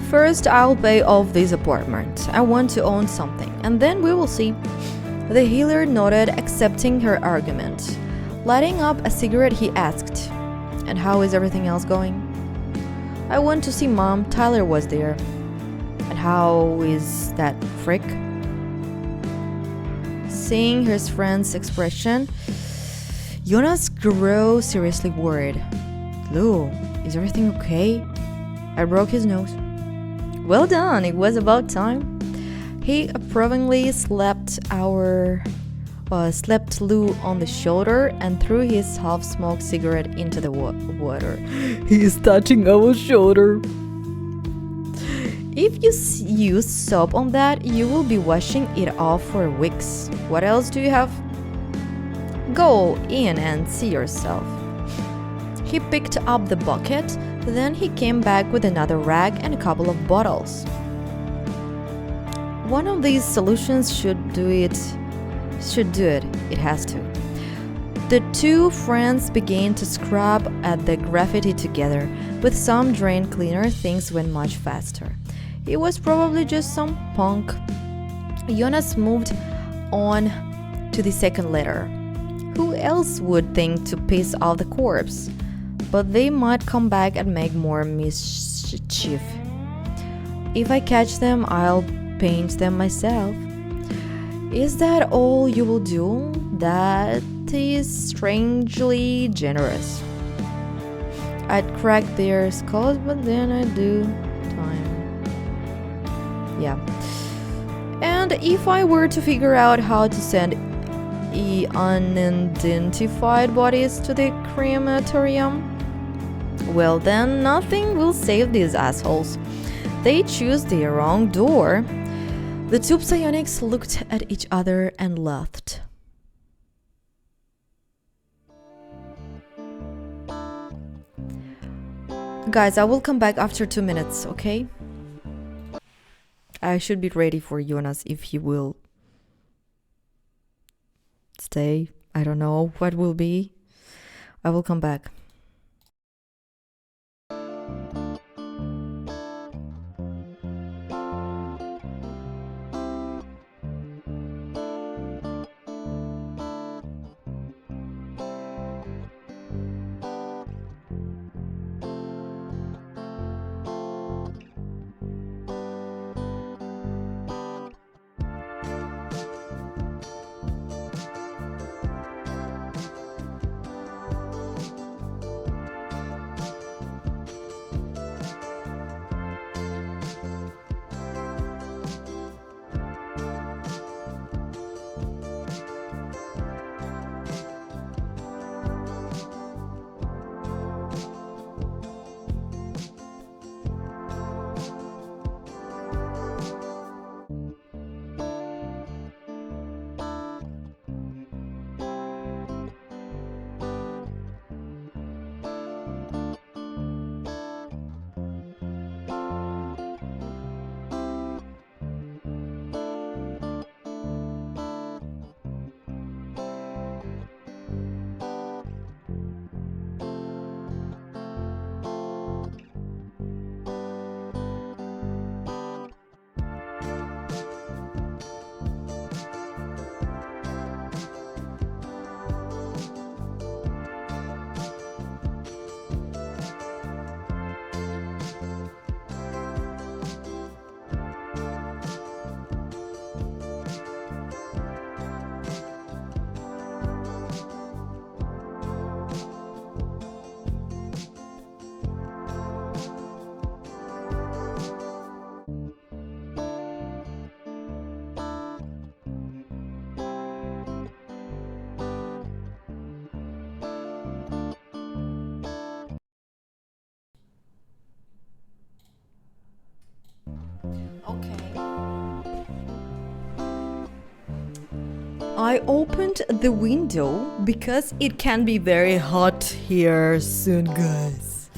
First, I'll pay off this apartment. I want to own something, and then we will see. The healer nodded, accepting her argument. Lighting up a cigarette, he asked, "And how is everything else going?" "I went to see Mom. Tyler was there." "And how is that frick?" Seeing his friend's expression, Jonas grew seriously worried. "Lou, is everything okay?" "I broke his nose." "Well done, it was about time." He approvingly slapped Lou on the shoulder and threw his half-smoked cigarette into the water. "He is touching our shoulder." "If you use soap on that, you will be washing it off for weeks. What else do you have?" "Go in and see yourself." He picked up the bucket, then he came back with another rag and a couple of bottles. One of these solutions should do it. It has to. The two friends began to scrub at the graffiti together. With some drain cleaner, things went much faster. It was probably just some punk. Jonas moved on to the second letter. Who else would think to piss off the corpse? But they might come back and make more mischief. If I catch them, I'll paint them myself. Is that all you will do? That is strangely generous. I'd crack their skulls, but then I do time. Yeah. And if I were to figure out how to send unidentified bodies to the crematorium, well then nothing will save these assholes. They choose the wrong door. The two psionics looked at each other and laughed. Guys, I will come back after 2 minutes, okay? I should be ready for Jonas if he will stay. I don't know what will be. I will come back. Okay. I opened the window because it can be very hot here soon, guys.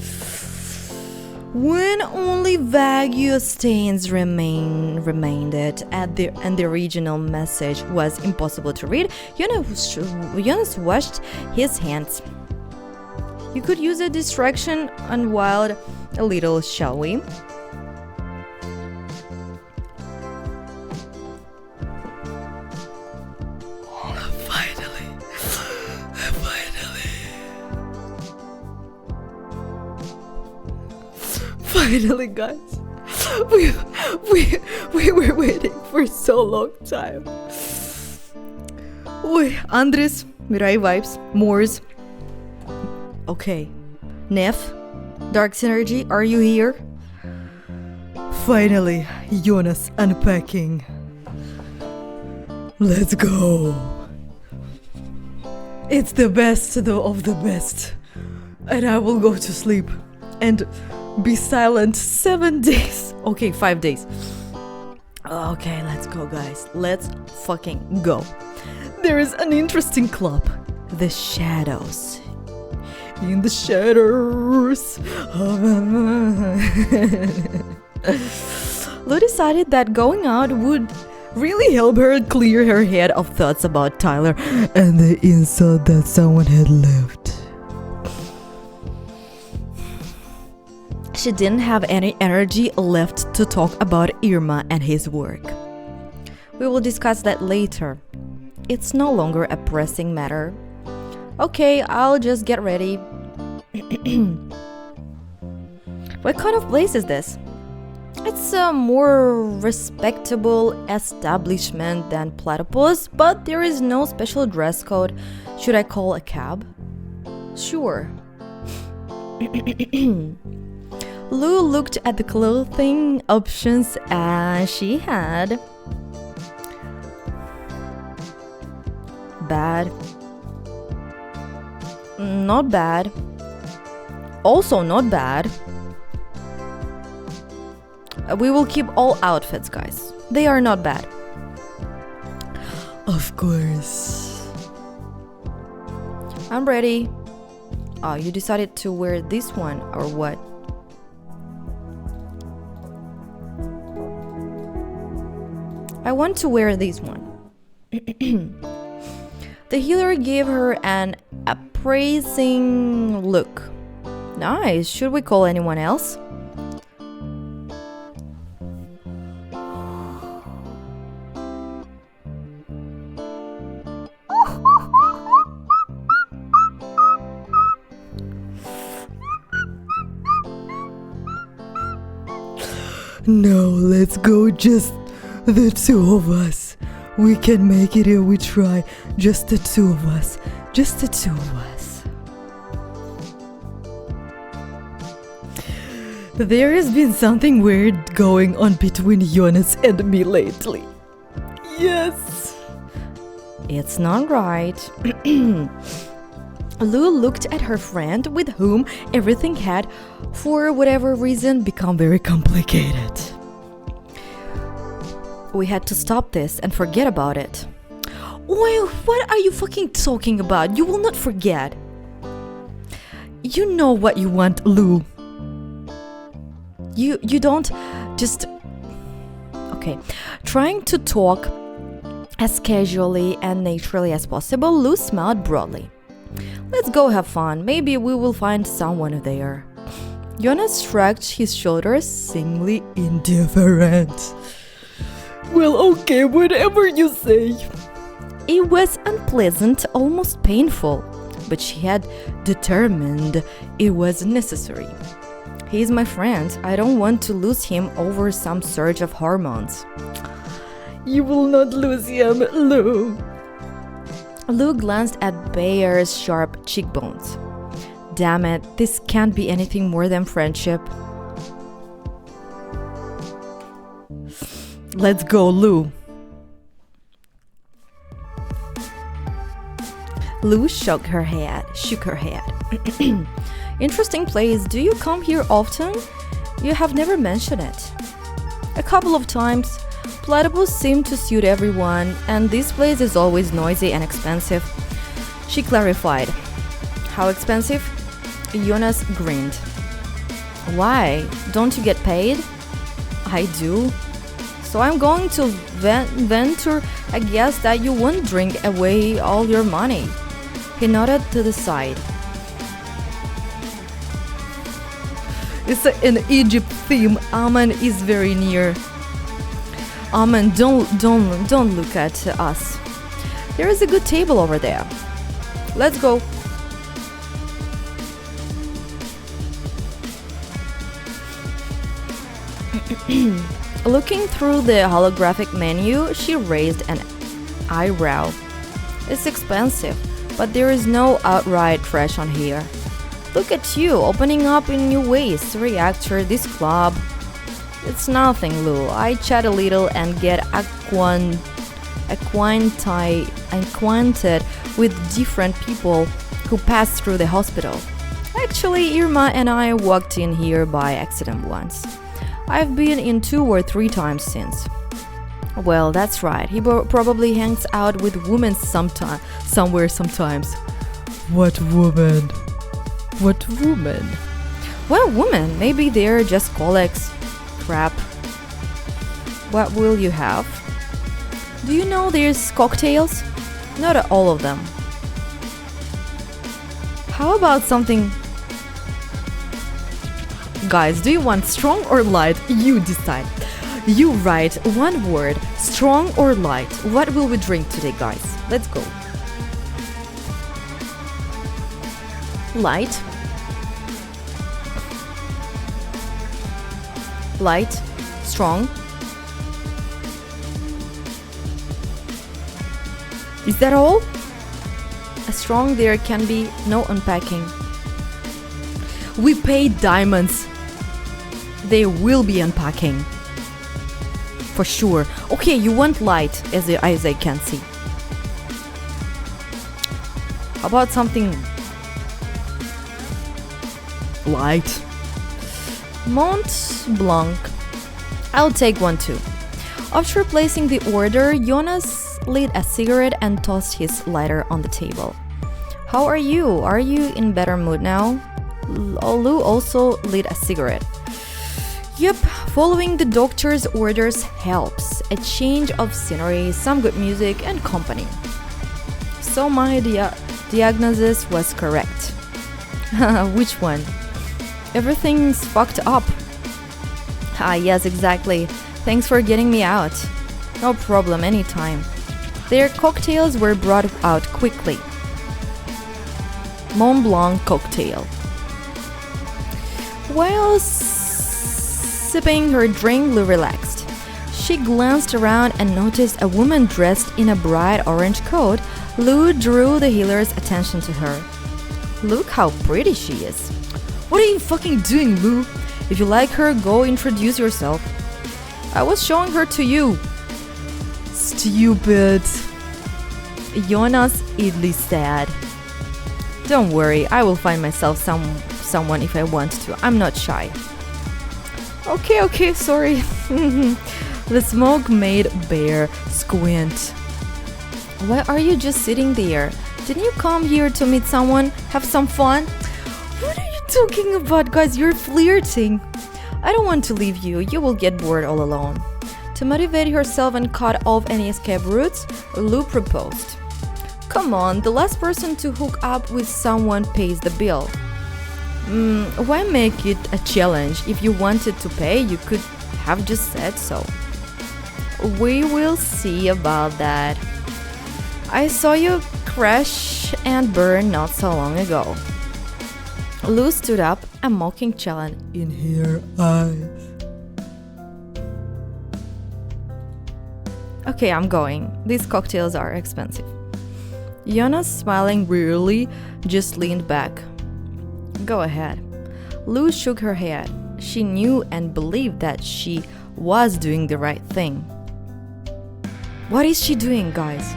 When only vague stains remained and the original message was impossible to read, Jonas washed his hands. You could use a distraction and wild a little, shall we? Finally, guys, we were waiting for so long time. Oi, Andres, Mirai vibes, Moors. Okay, Nef, Dark Synergy, are you here? Finally, Jonas unpacking. Let's go. It's the best of the best, and I will go to sleep and be silent 7 days. Okay, 5 days. Okay, let's go, guys. Let's fucking go. There is an interesting club. The Shadows. In the shadows. Lou decided that going out would really help her clear her head of thoughts about Tyler and the insult that someone had left. She didn't have any energy left to talk about Irma and his work. We will discuss that later. It's no longer a pressing matter. Okay, I'll just get ready. What kind of place is this? It's a more respectable establishment than Platypus, but there is no special dress code. Should I call a cab? Sure. Lou looked at the clothing options and she had bad, not bad, also not bad. We will keep all outfits, guys. They are not bad. Of course. I'm ready. Oh, you decided to wear this one or what? I want to wear this one. The healer gave her an appraising look. Nice. Should we call anyone else? No, let's go just the two of us. We can make it if we try. Just the two of us. Just the two of us. There has been something weird going on between Jonas and me lately. Yes. It's not right. Lou looked at her friend with whom everything had, for whatever reason, become very complicated. We had to stop this and forget about it. Well, what are you fucking talking about? You will not forget. You know what you want, Lou. You don't just... Okay. Trying to talk as casually and naturally as possible, Lou smiled broadly. Let's go have fun. Maybe we will find someone there. Jonas shrugged his shoulders, seemingly indifferent. Well, okay, whatever you say. It was unpleasant, almost painful, but she had determined it was necessary. He's my friend. I don't want to lose him over some surge of hormones. You will not lose him, Lou. Lou glanced at Bayer's sharp cheekbones. Damn it, this can't be anything more than friendship. Let's go, Lou. Lou shook her head. Interesting place. Do you come here often? You have never mentioned it. A couple of times. Platypus seem to suit everyone, and this place is always noisy and expensive. She clarified. How expensive? Jonas grinned. Why? Don't you get paid? I do. So I'm going to venture a guess that you won't drink away all your money. He nodded to the side. It's an Egypt theme. Amen is very near. Amen, don't look at us. There is a good table over there. Let's go. Looking through the holographic menu, she raised an eyebrow. It's expensive, but there is no outright trash on here. Look at you, opening up in new ways. Reactor, this club. It's nothing, Lou. I chat a little and get acquainted with different people who pass through the hospital. Actually, Irma and I walked in here by accident once. I've been in 2 or 3 times since. Well, that's right. He probably hangs out with women somewhere sometimes. What woman? What woman? What woman? Maybe they're just colleagues. Crap. What will you have? Do you know there's cocktails? Not all of them. How about something... Guys, do you want strong or light? You decide. You write one word, strong or light. What will we drink today, guys? Let's go. Light. Light. Strong. Is that all? A strong, there can be no unpacking. We paid diamonds. There will be unpacking. For sure. Okay, you want light, as I can see. How about something light? Mont Blanc. I'll take one too. After placing the order, Jonas lit a cigarette and tossed his lighter on the table. How are you? Are you in better mood now? Lou also lit a cigarette. Yep, following the doctor's orders helps. A change of scenery, some good music and company. So my diagnosis was correct. Which one? Everything's fucked up. Ah, yes, exactly. Thanks for getting me out. No problem, anytime. Their cocktails were brought out quickly. Mont Blanc cocktail. While sipping her drink, Lou relaxed. She glanced around and noticed a woman dressed in a bright orange coat. Lou drew the healer's attention to her. Look how pretty she is. What are you fucking doing, Lou? If you like her, go introduce yourself. I was showing her to you. Stupid. Jonas idly said. Don't worry, I will find myself someone if I want to. I'm not shy. Okay, sorry. The smoke made Bear squint. Why are you just sitting there? Didn't you come here to meet someone? Have some fun? What are you talking about, guys? You're flirting. I don't want to leave you. You will get bored all alone. To motivate herself and cut off any escape routes, Lou proposed. Come on, the last person to hook up with someone pays the bill. Why make it a challenge? If you wanted to pay, you could have just said so. We will see about that. I saw you crash and burn not so long ago. Lou stood up, a mocking challenge In her eyes. Okay, I'm going. These cocktails are expensive. Jonas, smiling wearily, just leaned back. Go ahead. Lou shook her head. She knew and believed that she was doing the right thing. What is she doing, guys?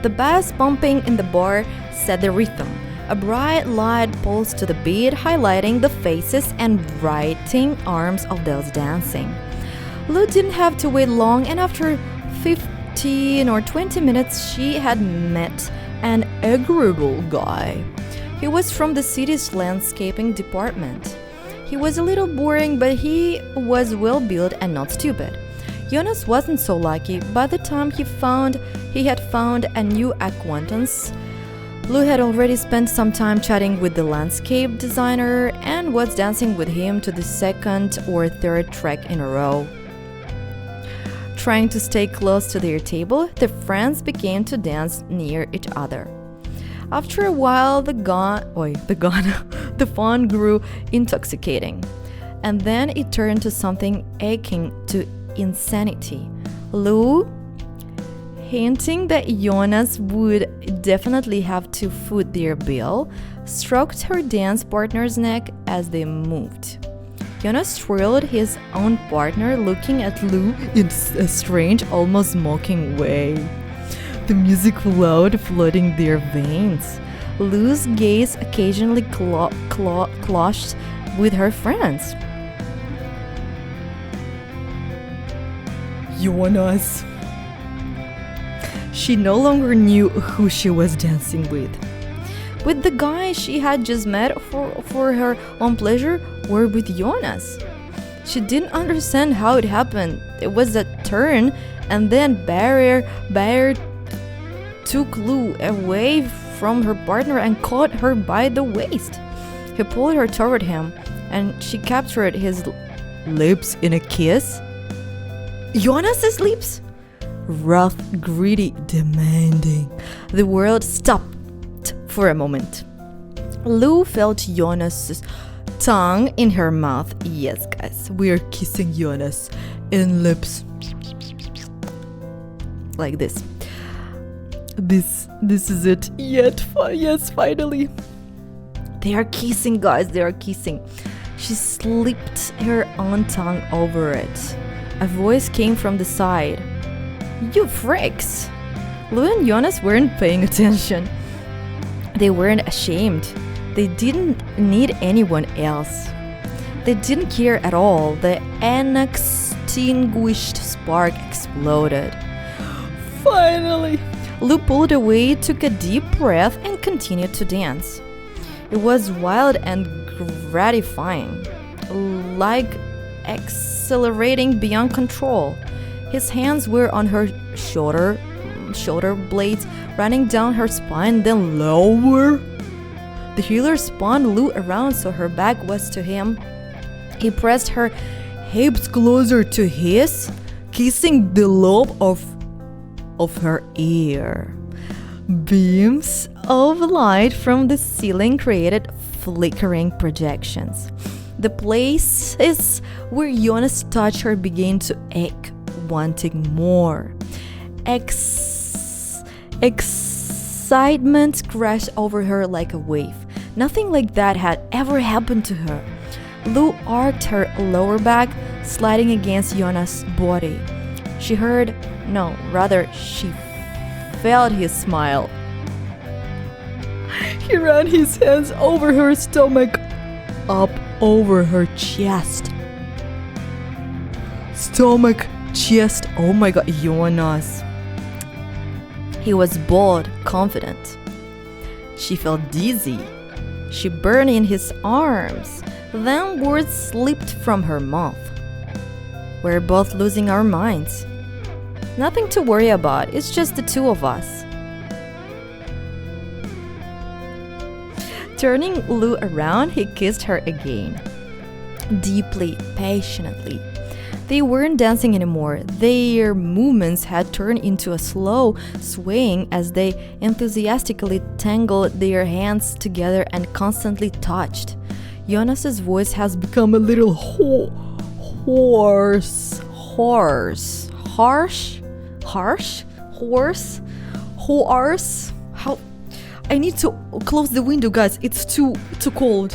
The bass pumping in the bar set the rhythm. A bright light pulsed to the beat, highlighting the faces and writhing arms of those dancing. Lou didn't have to wait long, and after 15 or 20 minutes, she had met an agreeable guy. He was from the city's landscaping department. He was a little boring, but he was well built and not stupid. Jonas wasn't so lucky. By the time he had found a new acquaintance, Lou had already spent some time chatting with the landscape designer and was dancing with him to the second or third track in a row. Trying to stay close to their table, the friends began to dance near each other. After a while, the fun grew intoxicating, and then it turned to something akin to insanity. Lou, hinting that Jonas would definitely have to foot their bill, stroked her dance partner's neck as they moved. Jonas thrilled his own partner, looking at Lou In a strange, almost mocking way. The music flowed, flooding their veins. Lou's gaze occasionally clashed with her friends. Jonas. She no longer knew who she was dancing with. With the guy she had just met for her own pleasure, or with Jonas. She didn't understand how it happened. It was a turn, and then Bayer took Lou away from her partner and caught her by the waist. He pulled her toward him, and she captured his Lips in a kiss? Jonas's lips? Rough, greedy, demanding. The world stopped for a moment. Lou felt Jonas's tongue in her mouth. Yes, guys, We're kissing Jonas in lips. like this. This is it. Yes, finally. They are kissing, guys, they are kissing. She slipped her own tongue over it. A voice came from the side. You freaks! Lou and Jonas weren't paying attention. They weren't ashamed. They didn't need anyone else. They didn't care at all. The unextinguished spark exploded. Finally. Lou pulled away, took a deep breath, and continued to dance. It was wild and gratifying, like accelerating beyond control. His hands were on her shoulder blades, running down her spine, then lower. The healer spun Lou around so her back was to him. He pressed her hips closer to his, kissing the lobe of her ear. Beams of light from the ceiling created flickering projections. The places where Jonas touched her began to ache, wanting more. Excitement crashed over her like a wave. Nothing like that had ever happened to her. Lou arched her lower back, sliding against Jonas' body. She felt his smile. He ran his hands over her stomach, up over her chest. Stomach, chest, oh my god, Jonas. He was bold, confident. She felt dizzy. She burned in his arms. Then words slipped from her mouth. We're both losing our minds. Nothing to worry about, it's just the two of us. Turning Lou around, he kissed her again. Deeply, passionately. They weren't dancing anymore. Their movements had turned into a slow swaying as they enthusiastically tangled their hands together and constantly touched. Jonas's voice has become a little hoarse. How? I need to close the window, guys. It's too cold.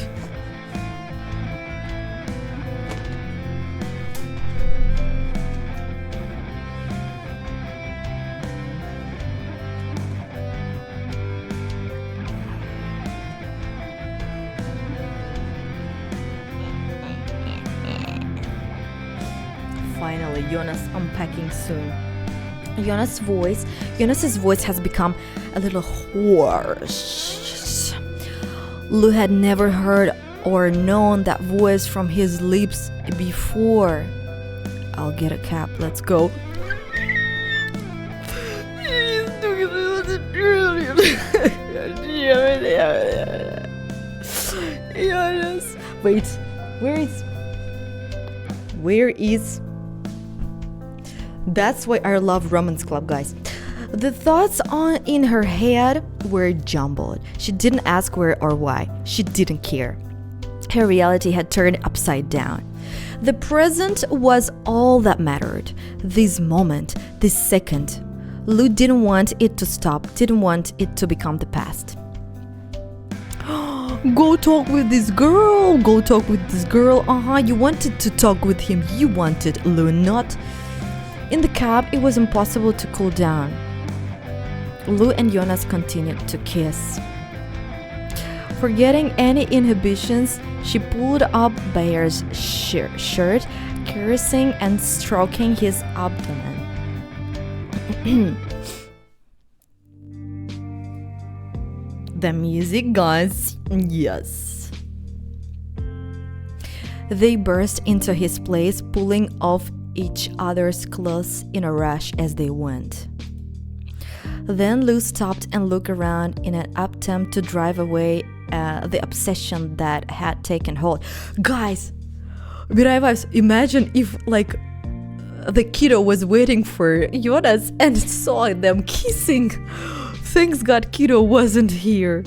Finally, Jonas unpacking soon. Jonas's voice has become a little hoarse. Lou had never heard or known that voice from his lips before. I'll get a cab, let's go. Jonas. Wait, where is That's why I love Romance Club, guys. The thoughts in her head were jumbled. She didn't ask where or why. She didn't care. Her reality had turned upside down. The present was all that mattered. This moment, this second. Lou didn't want it to stop, didn't want it to become the past. Go talk with this girl. You wanted to talk with him. You wanted Lou, not... In the cab, it was impossible to cool down. Lou and Jonas continued to kiss. Forgetting any inhibitions, she pulled up Bayer's shirt, caressing and stroking his abdomen. The music, guys, yes. They burst into his place, pulling off each other's clothes in a rush as they went. Then Lou stopped and looked around in an attempt to drive away the obsession that had taken hold. Guys, imagine if the kiddo was waiting for Jonas and saw them kissing. Thanks God kiddo wasn't here.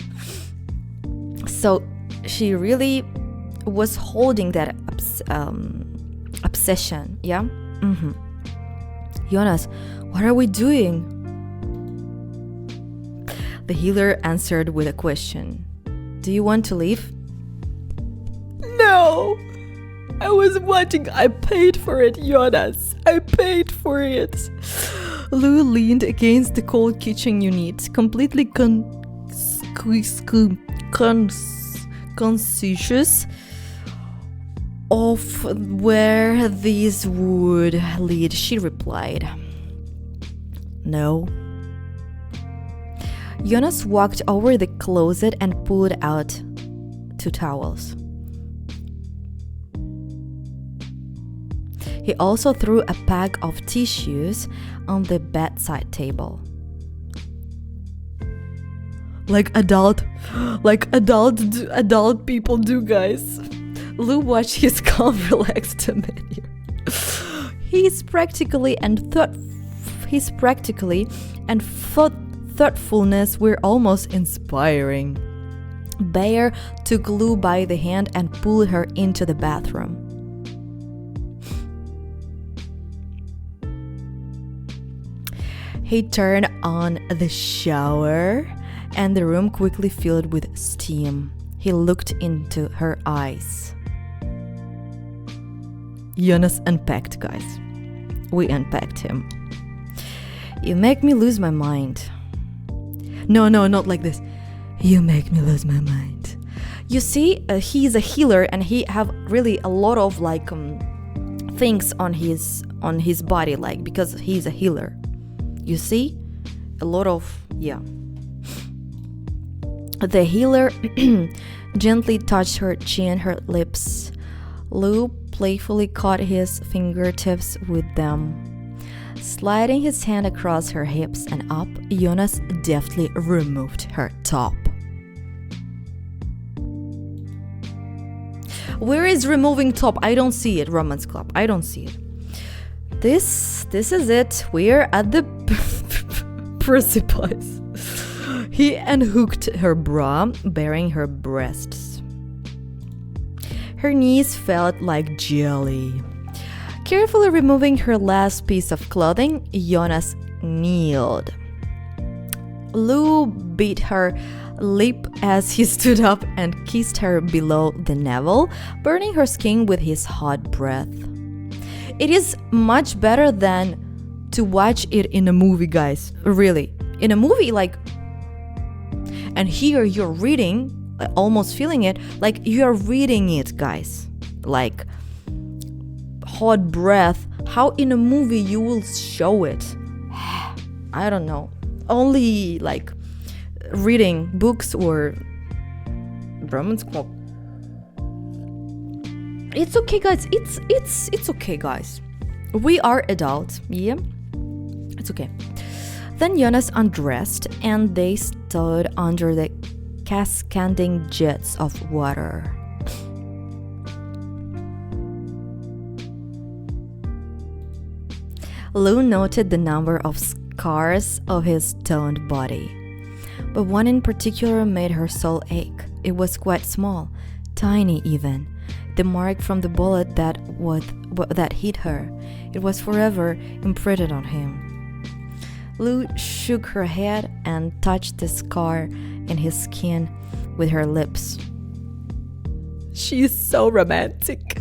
So she really was holding that obsession, yeah? Jonas, what are we doing? The healer answered with a question. Do you want to leave? No! I was watching. I paid for it, Jonas. I paid for it. Lou leaned against the cold kitchen unit, completely conscious of where this would lead. She replied, no. Jonas walked over the closet and pulled out 2 towels. He also threw a pack of tissues on the bedside table. Like adult people do, guys. Lou watched his calm, relaxed demeanor. His practically and thoughtfulness were almost inspiring. Bayer took Lou by the hand and pulled her into the bathroom. He turned on the shower, and the room quickly filled with steam. He looked into her eyes. Jonas unpacked, guys. We unpacked him. You make me lose my mind. No, not like this. You make me lose my mind. You see, he's a healer, and he have really a lot of things on his body, because he's a healer. You see, a lot of The healer gently touched her chin, her lips. Lou playfully caught his fingertips with them. Sliding his hand across her hips and up, Jonas deftly removed her top. Where is removing top? I don't see it, Romance Club. I don't see it. This is it. We're at the precipice. He unhooked her bra, baring her breasts. Her knees felt like jelly. Carefully removing her last piece of clothing, Jonas kneeled. Lou bit her lip as he stood up and kissed her below the navel, burning her skin with his hot breath. It is much better than to watch it in a movie, guys. Really. In a movie, and here you're reading, almost feeling it, like you're reading it, guys. Like hot breath. How in a movie you will show it? I don't know. Only reading books or Romance Club. It's okay, guys. It's okay, guys. We are adults. Yeah, it's okay. Then Jonas undressed, and they stood under the cascading jets of water. Lou noted the number of scars of his toned body, but one in particular made her soul ache. It was quite small, tiny even. The mark from the bullet that hit her. It was forever imprinted on him. Lou shook her head and touched the scar in his skin with her lips. She is so romantic.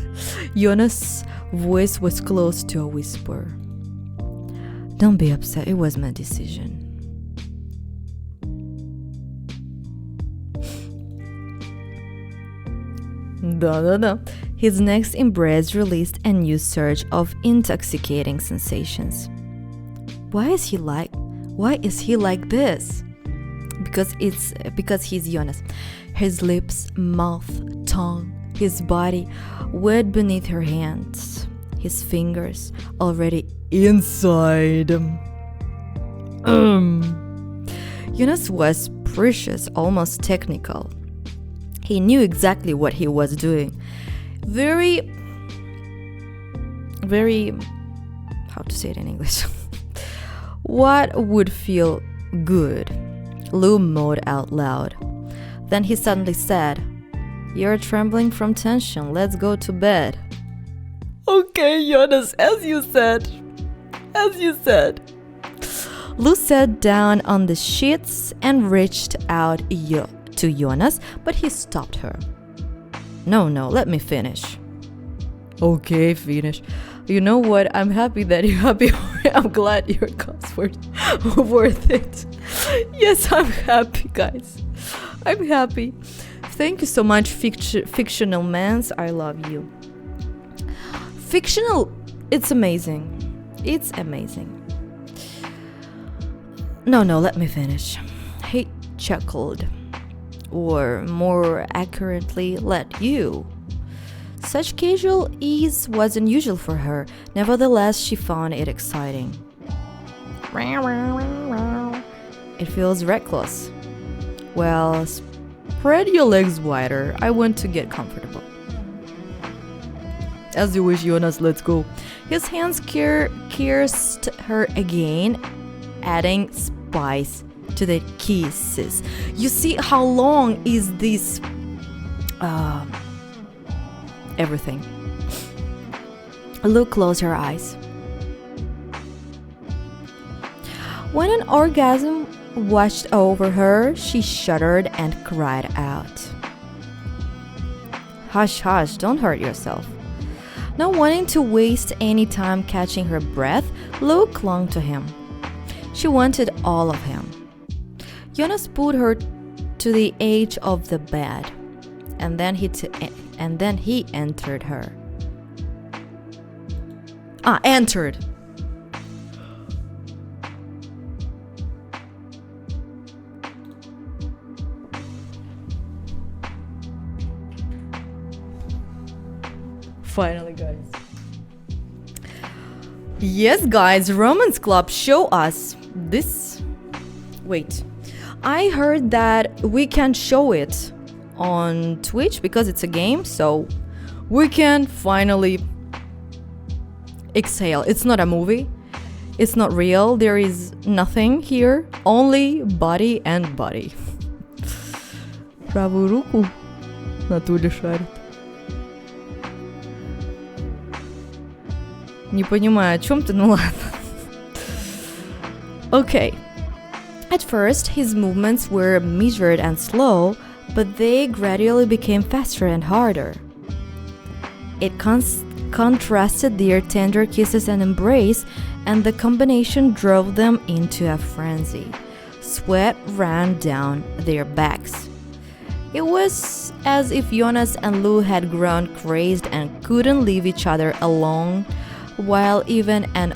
Jonas' voice was close to a whisper. Don't be upset, it was my decision. No. His next embrace released a new surge of intoxicating sensations. Why is he like this? Because he's Jonas. His lips, mouth, tongue, his body wet beneath her hands. His fingers already inside. Jonas was precious, almost technical. He knew exactly what he was doing. Very, how to say it in English? What would feel good? Lou mewed out loud. Then he suddenly said, "You're trembling from tension. Let's go to bed." Okay, Jonas, as you said. Lou sat down on the sheets and reached out to Jonas, but he stopped her. No, let me finish. Okay, finish. You know what? I'm happy that you're happy. I'm glad your costs were worth it. Yes, I'm happy, guys. I'm happy. Thank you so much, fictional mans. I love you. Fictional, it's amazing. It's amazing. No, let me finish. He chuckled. Or more accurately, let you Such casual ease was unusual for her. Nevertheless, she found it exciting. It feels reckless. Well, spread your legs wider. I want to get comfortable. As you wish, Jonas, let's go. His hands kissed her again, adding spice to the kisses. You see how long is this everything. Lou closed her eyes. When an orgasm washed over her, she shuddered and cried out. Hush, hush, don't hurt yourself. Not wanting to waste any time catching her breath, Lou clung to him. She wanted all of him. Jonas put her to the edge of the bed, and then he entered her. Entered. Finally, guys. Yes, guys, Romance Club, show us this. Wait, I heard that we can show it on Twitch because it's a game, so we can finally exhale. It's not a movie. It's not real. There is nothing here. Only body and body. Правую руку на туле шарит. Не понимаю, о чем ты, ну ладно. Okay. At first, his movements were measured and slow, but they gradually became faster and harder. It contrasted their tender kisses and embrace, and the combination drove them into a frenzy. Sweat ran down their backs. It was as if Jonas and Lou had grown crazed and couldn't leave each other alone, while even an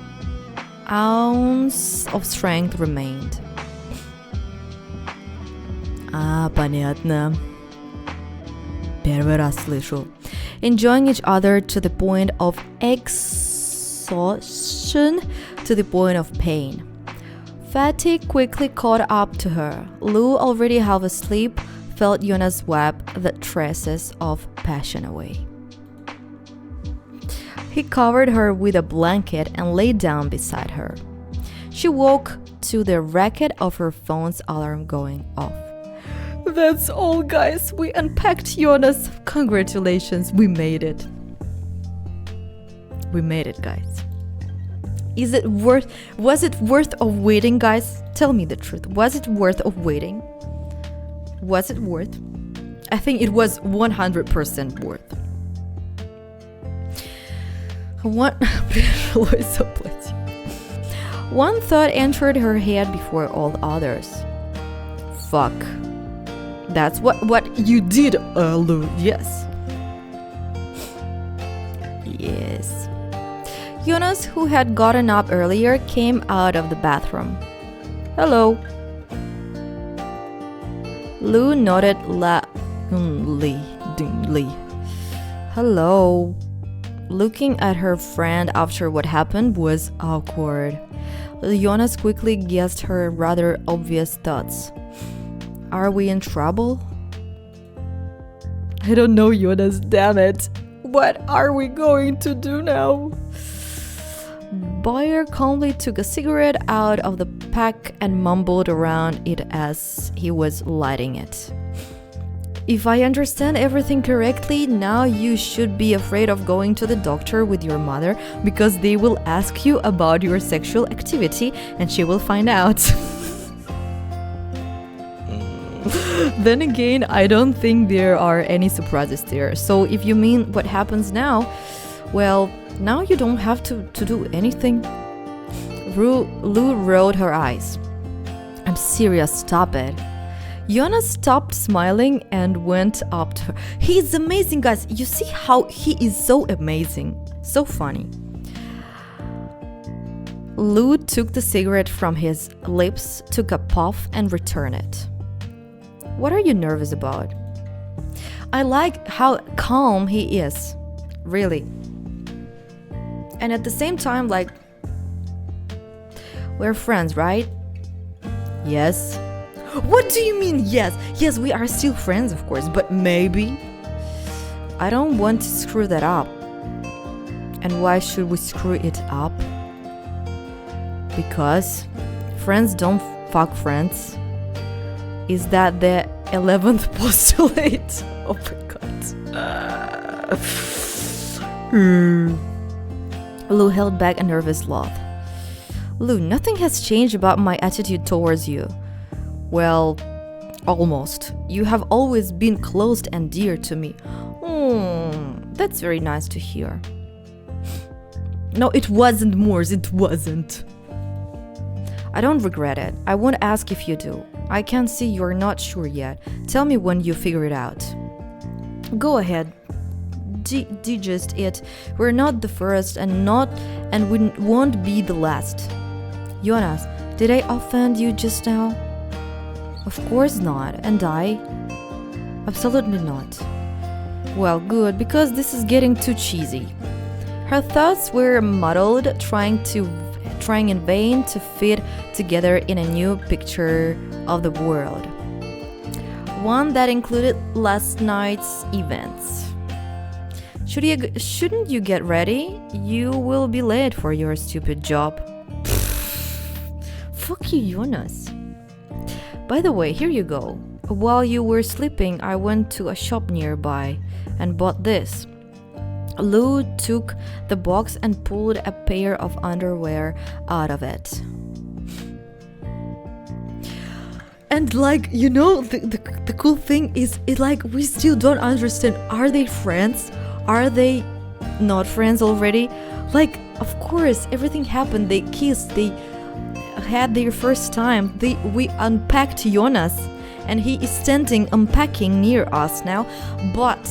ounce of strength remained. Понятно. Первый раз слышу. Enjoying each other to the point of exhaustion, to the point of pain. Fatigue quickly caught up to her. Lou, already half asleep, felt Jonas wipe the traces of passion away. He covered her with a blanket and lay down beside her. She woke to the racket of her phone's alarm going off. That's all, guys. We unpacked Jonas. Congratulations, we made it. We made it, guys. Was it worth of waiting, guys? Tell me the truth. Was it worth of waiting? Was it worth? I think it was 100% worth. One thought entered her head before all others. Fuck. That's what you did, Lou. Yes. Yes. Jonas, who had gotten up earlier, came out of the bathroom. Hello. Lou nodded loudly. Hello. Looking at her friend after what happened was awkward. Jonas quickly guessed her rather obvious thoughts. Are we in trouble? I don't know, Jonas, damn it. What are we going to do now? Boyer calmly took a cigarette out of the pack and mumbled around it as he was lighting it. If I understand everything correctly, now you should be afraid of going to the doctor with your mother because they will ask you about your sexual activity and she will find out. Then again, I don't think there are any surprises there. So if you mean what happens now, well, now you don't have to do anything. Lou rolled her eyes. I'm serious, stop it. Jonas stopped smiling and went up to her. He's amazing, guys. You see how he is so amazing. So funny. Lou took the cigarette from his lips, took a puff, and returned it. What are you nervous about? I like how calm he is. really. And at the same time, like, we're friends, right? Yes. What do you mean, yes? Yes, we are still friends, of course, but maybe. I don't want to screw that up. And why should we screw it up? Because friends don't fuck friends. Is that the 11th postulate? Oh my god. Lou held back a nervous laugh. Lou, nothing has changed about my attitude towards you. Well, almost. You have always been close and dear to me. That's very nice to hear. No, it wasn't, Morse, it wasn't. I don't regret it. I won't ask if you do. I can see you're not sure yet. Tell me when you figure it out. Go ahead. Digest it. We're not the first and we won't be the last. Jonas, did I offend you just now? Of course not. And I? Absolutely not. Well, good, because this is getting too cheesy. Her thoughts were muddled, trying in vain to fit together in a new picture of the world. One that included last night's events. Shouldn't you get ready? You will be late for your stupid job. Fuck you, Jonas. By the way, here you go. While you were sleeping, I went to a shop nearby and bought this. Lou took the box and pulled a pair of underwear out of it. And like, you know, the cool thing is, it like, we still don't understand. Are they friends? Are they not friends already? Like, of course, everything happened. They kissed. They had their first time. We unpacked Jonas, and he is standing unpacking near us now. But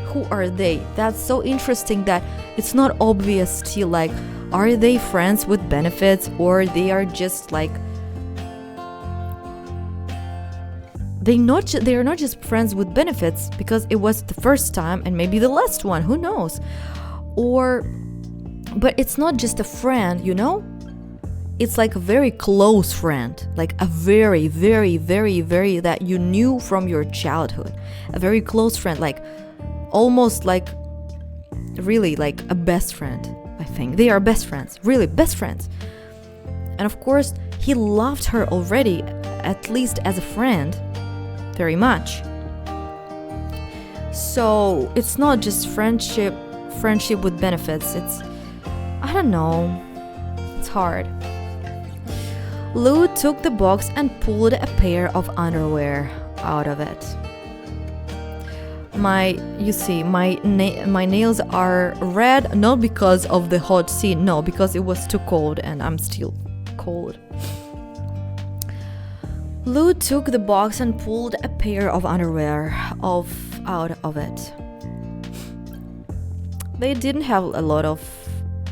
who are they? That's so interesting that it's not obvious still. Like, are they friends with benefits, or they are just like they are not just friends with benefits because it was the first time and maybe the last one, who knows? But it's not just a friend, you know? It's like a very close friend, like a very, very, very, very that you knew from your childhood. A very close friend, like almost like really like a best friend, I think. They are best friends, really best friends. And of course, he loved her already, at least as a friend, very much. So it's not just friendship with benefits. It's, I don't know, it's hard. Lou took the box and pulled a pair of underwear out of it. My nails are red, not because of the hot scene, no, because it was too cold and I'm still cold. Lou took the box and pulled a pair of underwear out of it. They didn't have a lot of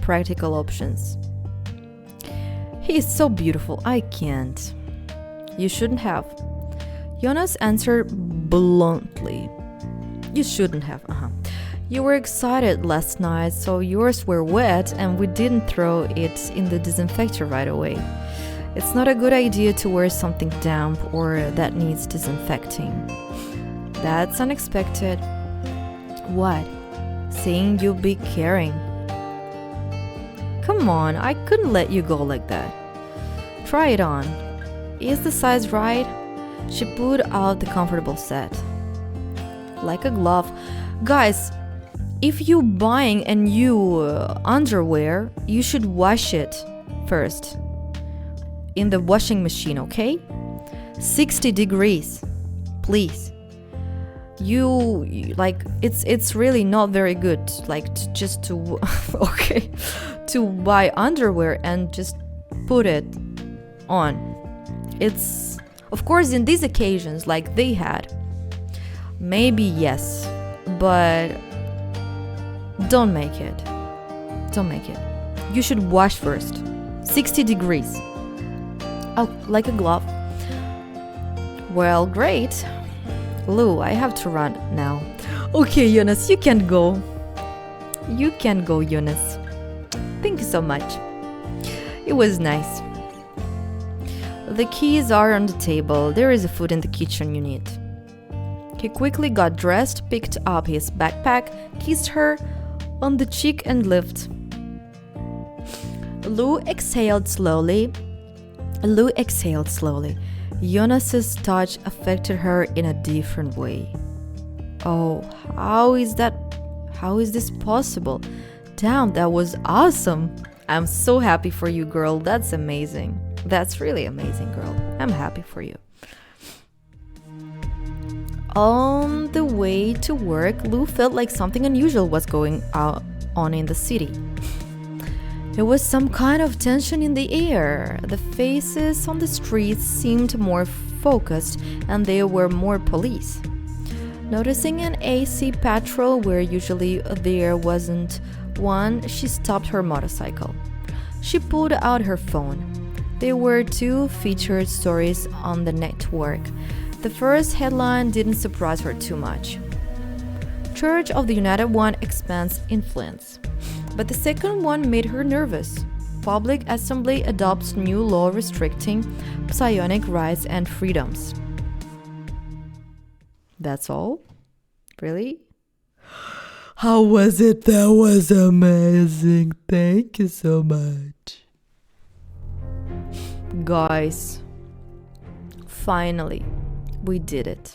practical options. He is so beautiful, I can't. You shouldn't have. Jonas answered bluntly. You shouldn't have, You were excited last night, so yours were wet and we didn't throw it in the disinfector right away. It's not a good idea to wear something damp or that needs disinfecting. That's unexpected. What? Saying you'll be caring. Come on, I couldn't let you go like that. Try it on. Is the size right? She pulled out the comfortable set. Like a glove. Guys, if you're buying a new underwear, you should wash it first. In the washing machine, okay? 60 degrees, please. You like, it's really not very good, like okay, to buy underwear and just put it on. It's, of course, in these occasions like they had, maybe yes, but don't make it. You should wash first. 60 degrees. Oh, like a glove. Well, great. Lou, I have to run now. Okay, Jonas, you can go. You can go, Eunice. Thank you so much. It was nice. The keys are on the table. There is food in the kitchen you need. He quickly got dressed, picked up his backpack, kissed her on the cheek and left. Lou exhaled slowly. Eunice's touch affected her in a different way. Oh, how is this possible? Damn, that was awesome. I'm so happy for you, girl. That's amazing. That's really amazing, girl. I'm happy for you. On the way to work, Lou felt like something unusual was going on in the city. There was some kind of tension in the air. The faces on the streets seemed more focused, and there were more police. Noticing an AC patrol where usually there wasn't one, she stopped her motorcycle. She pulled out her phone. There were 2 featured stories on the network. The first headline didn't surprise her too much. Church of the United One expands influence. But the second one made her nervous. Public Assembly adopts new law restricting psionic rights and freedoms. That's all? Really? How was it? That was amazing. Thank you so much. Guys, finally, we did it.